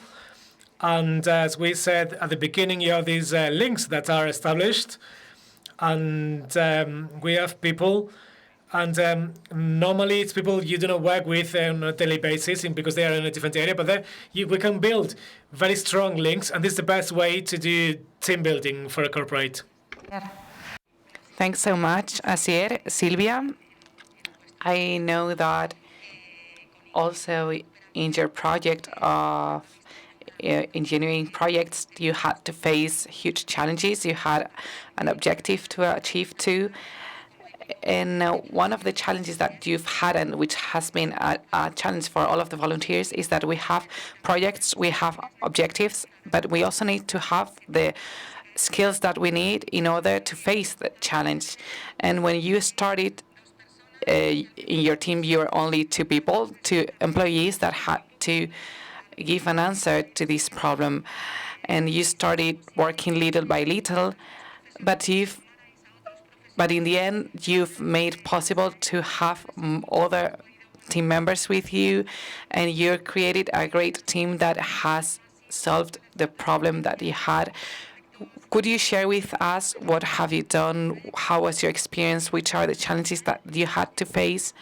And as we said at the beginning, you have these links that are established, and we have people. And normally it's people you do not work with on a daily basis because they are in a different area, but we can build very strong links, and this is the best way to do team building for a corporate. Thanks so much, Asier. Silvia, I know that also in your project of engineering projects, you had to face huge challenges. You had an objective to achieve too. And one of the challenges that you've had, and which has been a challenge for all of the volunteers, is that we have projects, we have objectives, but we also need to have the skills that we need in order to face the challenge. And when you started in your team, you were only 2 people, 2 employees that had to give an answer to this problem. And you started working little by little, but in the end, you've made possible to have other team members with you, and you created a great team that has solved the problem that you had. Could you share with us what have you done? How was your experience? Which are the challenges that you had to face?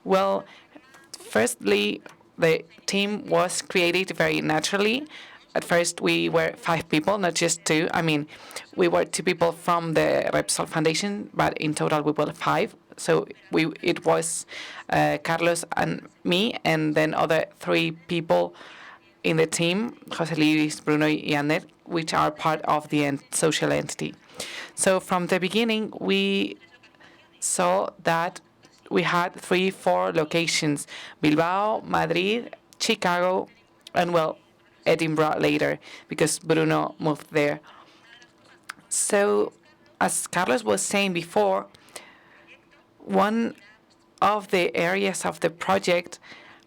Well, firstly, the team was created very naturally. At first, we were 5 people, not just 2. I mean, we were 2 people from the Repsol Foundation, but in total we were 5. So it was Carlos and me, and then other 3 people in the team, José Luis, Bruno, and Ander, which are part of the social entity. So from the beginning, we saw that we had 3-4 locations: Bilbao, Madrid, Chicago, and Edinburgh later, because Bruno moved there. So, as Carlos was saying before, one of the areas of the project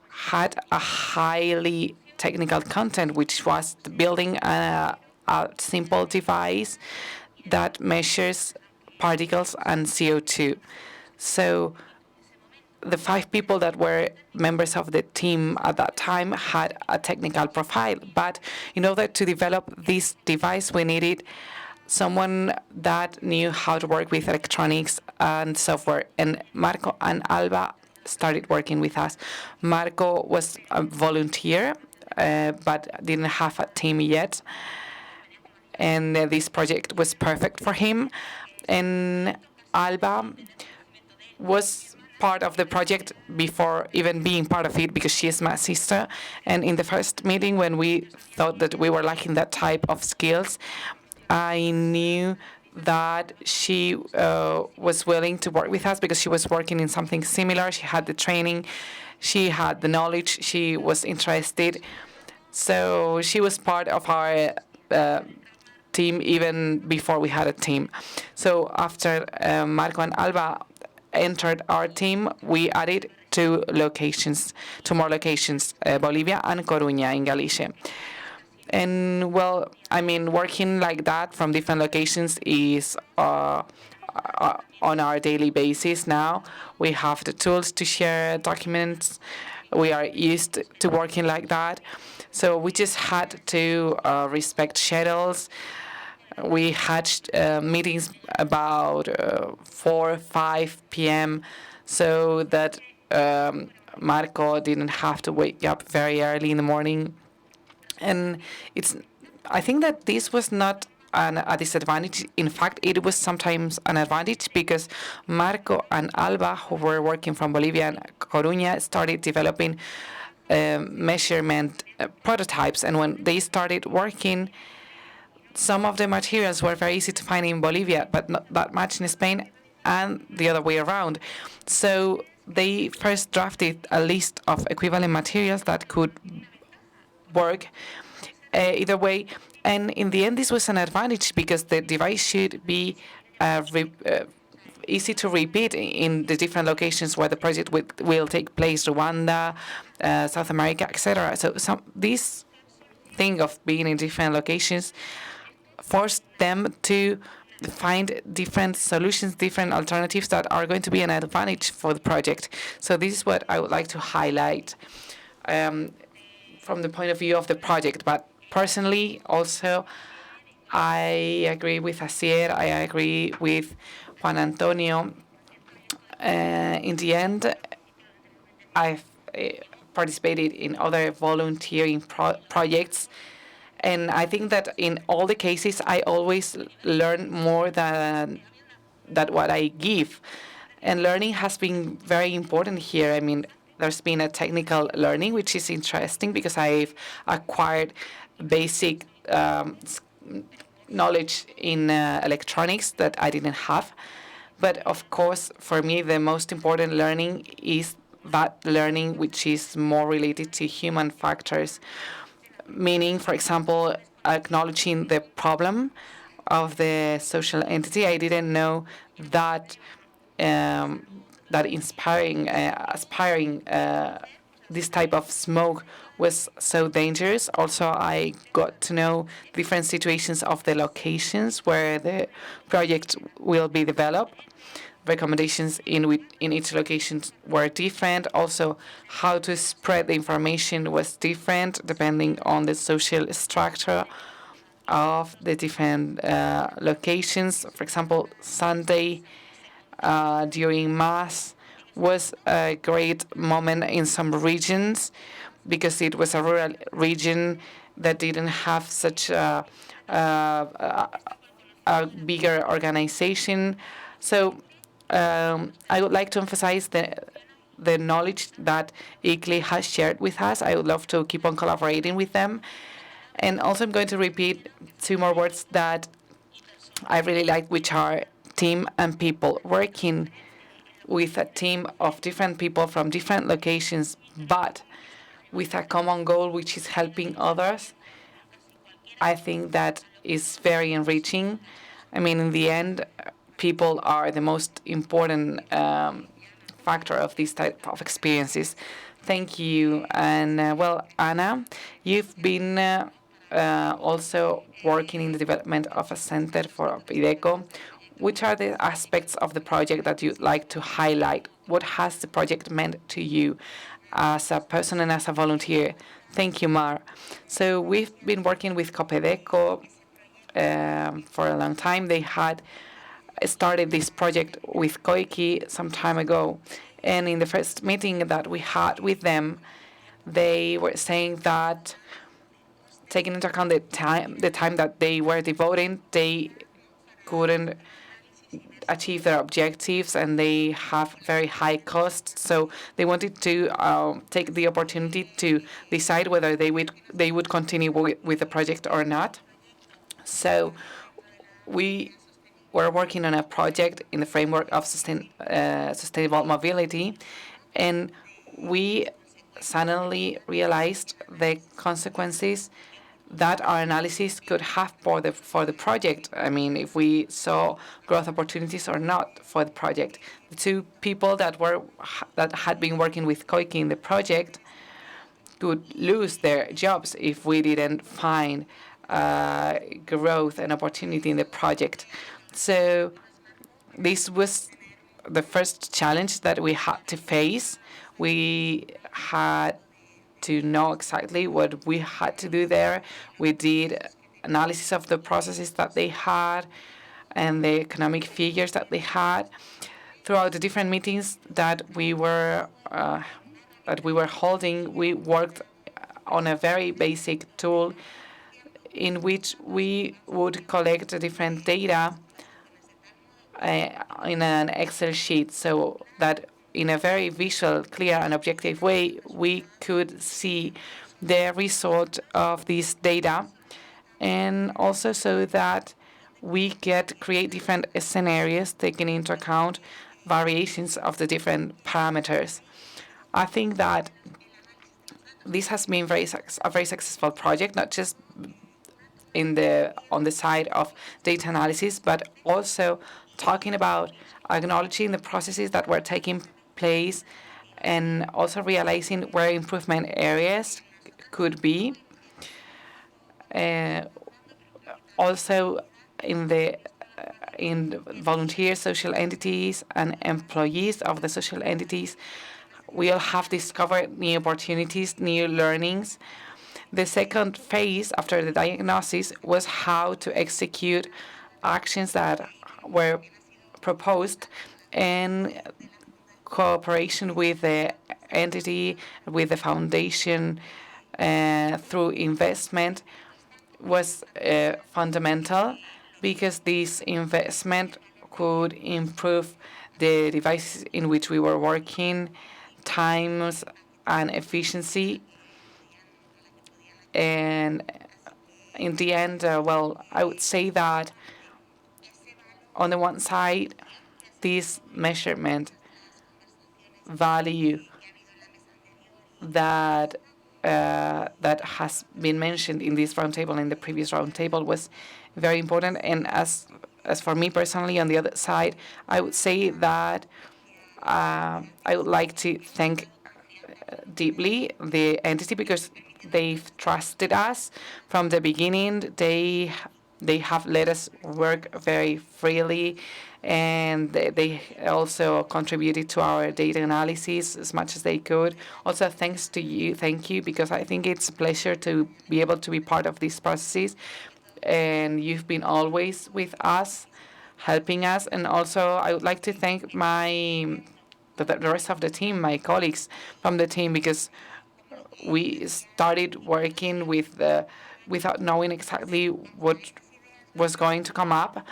had a highly technical content, which was building a simple device that measures particles and CO2. So the 5 people that were members of the team at that time had a technical profile, but in order to develop this device, we needed someone that knew how to work with electronics and software. And Marco and Alba started working with us. Marco was a volunteer, but didn't have a team yet. And this project was perfect for him. And Alba was part of the project before even being part of it, because she is my sister. And in the first meeting, when we thought that we were lacking that type of skills, I knew that she was willing to work with us because she was working in something similar. She had the training, she had the knowledge, she was interested. So she was part of our team even before we had a team. So after Marco and Alba entered our team, we added two more locations, Bolivia and Coruña in Galicia. And well, I mean, working like that from different locations is on our daily basis now. We have the tools to share documents. We are used to working like that. So we just had to respect schedules. We had meetings about 4 or 5 p.m. so that Marco didn't have to wake up very early in the morning. And I think that this was not a disadvantage. In fact, it was sometimes an advantage because Marco and Alba, who were working from Bolivia and Coruña, started developing measurement prototypes. And when they started working, some of the materials were very easy to find in Bolivia, but not that much in Spain, and the other way around. So they first drafted a list of equivalent materials that could work either way. And in the end, this was an advantage because the device should be easy to repeat in the different locations where the project will take place, Rwanda, South America, etc. So this thing of being in different locations forced them to find different solutions, different alternatives that are going to be an advantage for the project. So this is what I would like to highlight from the point of view of the project. But personally, also, I agree with Asier, I agree with Juan Antonio. In the end, I've participated in other volunteering projects, and I think that in all the cases, I always learn more than what I give. And learning has been very important here. I mean, there's been a technical learning, which is interesting because I've acquired basic knowledge in electronics that I didn't have. But of course, for me, the most important learning is that learning which is more related to human factors, meaning, for example, acknowledging the problem of the social entity. I didn't know that aspiring this type of smoke was so dangerous. Also, I got to know different situations of the locations where the project will be developed. Recommendations in each location were different. Also, how to spread the information was different depending on the social structure of the different locations. For example, Sunday during Mass was a great moment in some regions because it was a rural region that didn't have such a bigger organization. So I would like to emphasize the knowledge that ICLEI has shared with us. I would love to keep on collaborating with them. And also I'm going to repeat 2 more words that I really like, which are team and people. Working with a team of different people from different locations, but with a common goal, which is helping others, I think that is very enriching. I mean, in the end, people are the most important factor of this type of experiences. Thank you. And, well, Anna, you've been also working in the development of a center for Pideco. Which are the aspects of the project that you'd like to highlight? What has the project meant to you as a person and as a volunteer? Thank you, Mar. So we've been working with Copedeco for a long time. They had started this project with Koiki some time ago. And in the first meeting that we had with them, they were saying that taking into account the time that they were devoting, they couldn't achieve their objectives, and they have very high costs. So they wanted to take the opportunity to decide whether they would continue with the project or not. So we were working on a project in the framework of sustainable mobility, and we suddenly realized the consequences that our analysis could have for the project. I mean, if we saw growth opportunities or not for the project. The two people that had been working with Koiki in the project could lose their jobs if we didn't find growth and opportunity in the project. So this was the first challenge that we had to face. We had to know exactly what we had to do there. We did analysis of the processes that they had and the economic figures that they had. Throughout the different meetings that we were holding, we worked on a very basic tool in which we would collect the different data in an Excel sheet, so that in a very visual, clear, and objective way, we could see the result of this data, and also so that we could create different scenarios taking into account variations of the different parameters. I think that this has been a very successful project, not just on the side of data analysis, but also talking about acknowledging the processes that were taking place and also realizing where improvement areas could be. Also in volunteers, social entities, and employees of the social entities, we all have discovered new opportunities, new learnings. The second phase after the diagnosis was how to execute actions that were proposed in cooperation with the entity, with the foundation, through investment was fundamental, because this investment could improve the devices in which we were working, times and efficiency. And in the end, well, I would say that on the one side, this measurement value that has been mentioned in this roundtable and the previous roundtable was very important. And as for me personally, on the other side, I would say that I would like to thank deeply the entity, because they've trusted us from the beginning. They have let us work very freely, and they also contributed to our data analysis as much as they could. Also, thanks to you, thank you, because I think it's a pleasure to be able to be part of these processes, and you've been always with us, helping us. And also, I would like to thank the rest of the team, my colleagues from the team, because we started working without knowing exactly what was going to come up.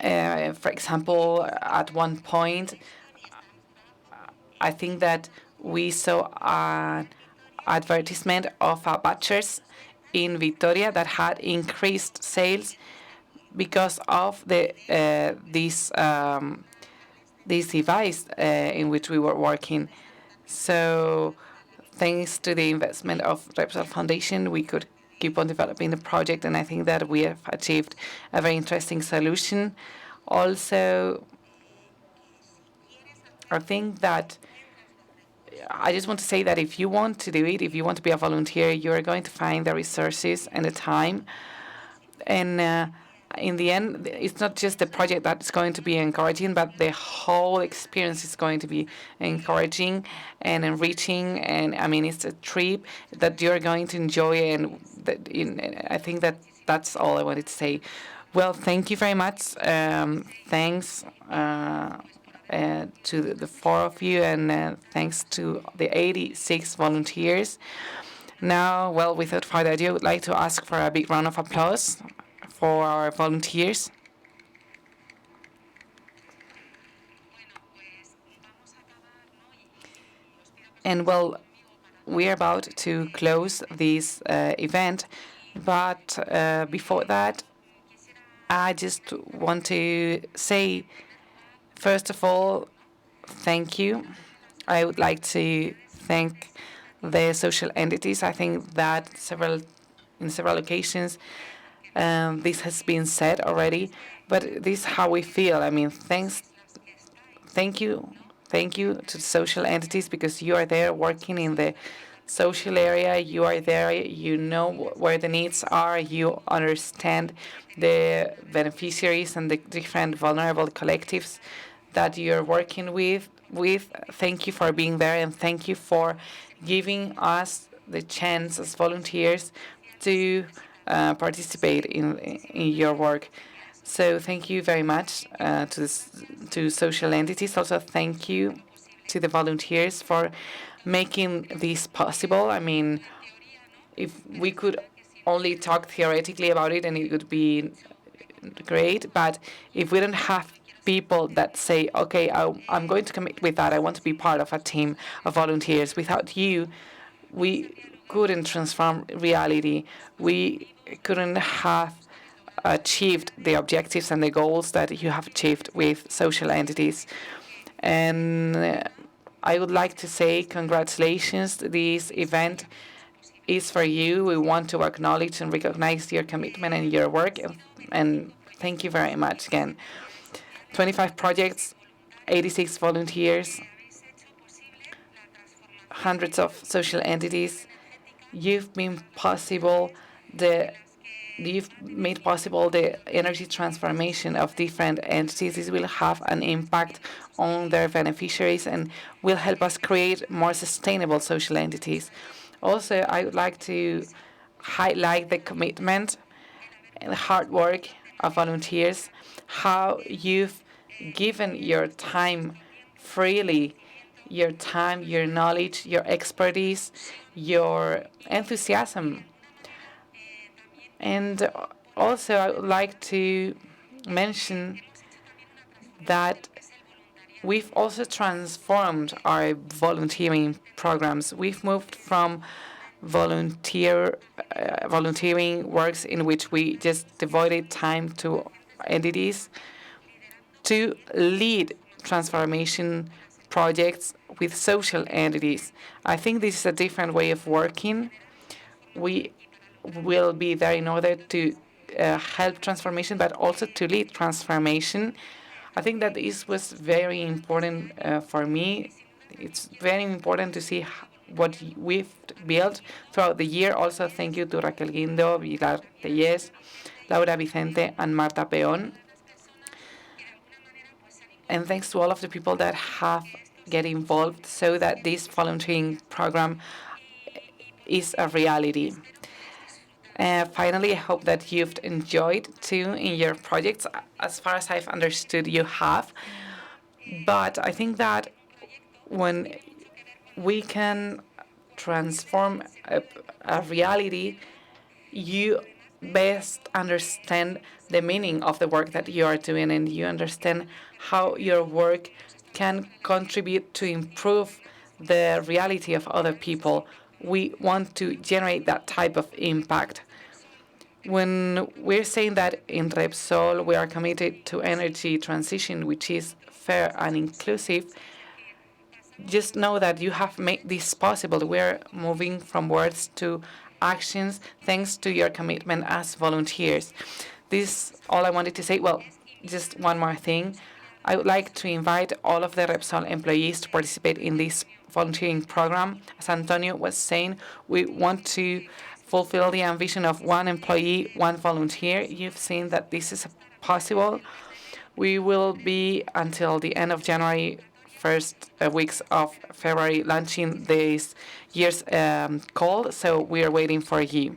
For example, at one point, I think that we saw an advertisement of butchers in Vitoria that had increased sales because of this device in which we were working. So thanks to the investment of Repsol Foundation, we could keep on developing the project, and I think that we have achieved a very interesting solution. Also, I think that I just want to say that if you want to do it, if you want to be a volunteer, you're going to find the resources and the time. And in the end, it's not just the project that's going to be encouraging, but the whole experience is going to be encouraging and enriching. And I mean, it's a trip that you're going to enjoy. And I think that that's all I wanted to say. Well, thank you very much. Thanks to the four of you, and thanks to the 86 volunteers. Now, well, without further ado, I would like to ask for a big round of applause for our volunteers. And well, we're about to close this event, but before that, I just want to say, first of all, thank you. I would like to thank the social entities. I think that several in several occasions. This has been said already, but this is how we feel. I mean, thank you to the social entities, because you are there working in the social area. You are there, you know where the needs are, you understand the beneficiaries and the different vulnerable collectives that you're working with. Thank you for being there, and thank you for giving us the chance as volunteers to participate in your work. So thank you very much to social entities. Also, thank you to the volunteers for making this possible. I mean, if we could only talk theoretically about it, and it would be great, but if we don't have people that say, okay, I'm going to commit with that, I want to be part of a team of volunteers. Without you, we couldn't transform reality. We couldn't have achieved the objectives and the goals that you have achieved with social entities. And I would like to say congratulations. This event is for you. We want to acknowledge and recognize your commitment and your work, and thank you very much again. 25 projects, 86 volunteers, hundreds of social entities. You've made possible the energy transformation of different entities. This will have an impact on their beneficiaries and will help us create more sustainable social entities. Also, I would like to highlight the commitment and the hard work of volunteers, how you've given your time freely, your time, your knowledge, your expertise, your enthusiasm. And also, I would like to mention that we've also transformed our volunteering programs. We've moved from volunteering works in which we just devoted time to entities to lead transformation projects with social entities. I think this is a different way of working. We will be there in order to help transformation, but also to lead transformation. I think that this was very important for me. It's very important to see what we've built throughout the year. Also, thank you to Raquel Guindo, Pilar Tellez, Laura Vicente, and Marta Peón. And thanks to all of the people that have get involved so that this volunteering program is a reality. Finally, I hope that you've enjoyed too in your projects. As far as I've understood, you have. But I think that when we can transform a reality, you best understand the meaning of the work that you are doing, and you understand how your work can contribute to improve the reality of other people. We want to generate that type of impact. When we're saying that in Repsol we are committed to energy transition, which is fair and inclusive, just know that you have made this possible. We're moving from words to actions thanks to your commitment as volunteers. This is all I wanted to say. Well, just one more thing. I would like to invite all of the Repsol employees to participate in this volunteering program. As Antonio was saying, we want to fulfill the ambition of one employee, one volunteer. You've seen that this is possible. We will be, until the end of January, first weeks of February, launching this year's call, so we are waiting for you.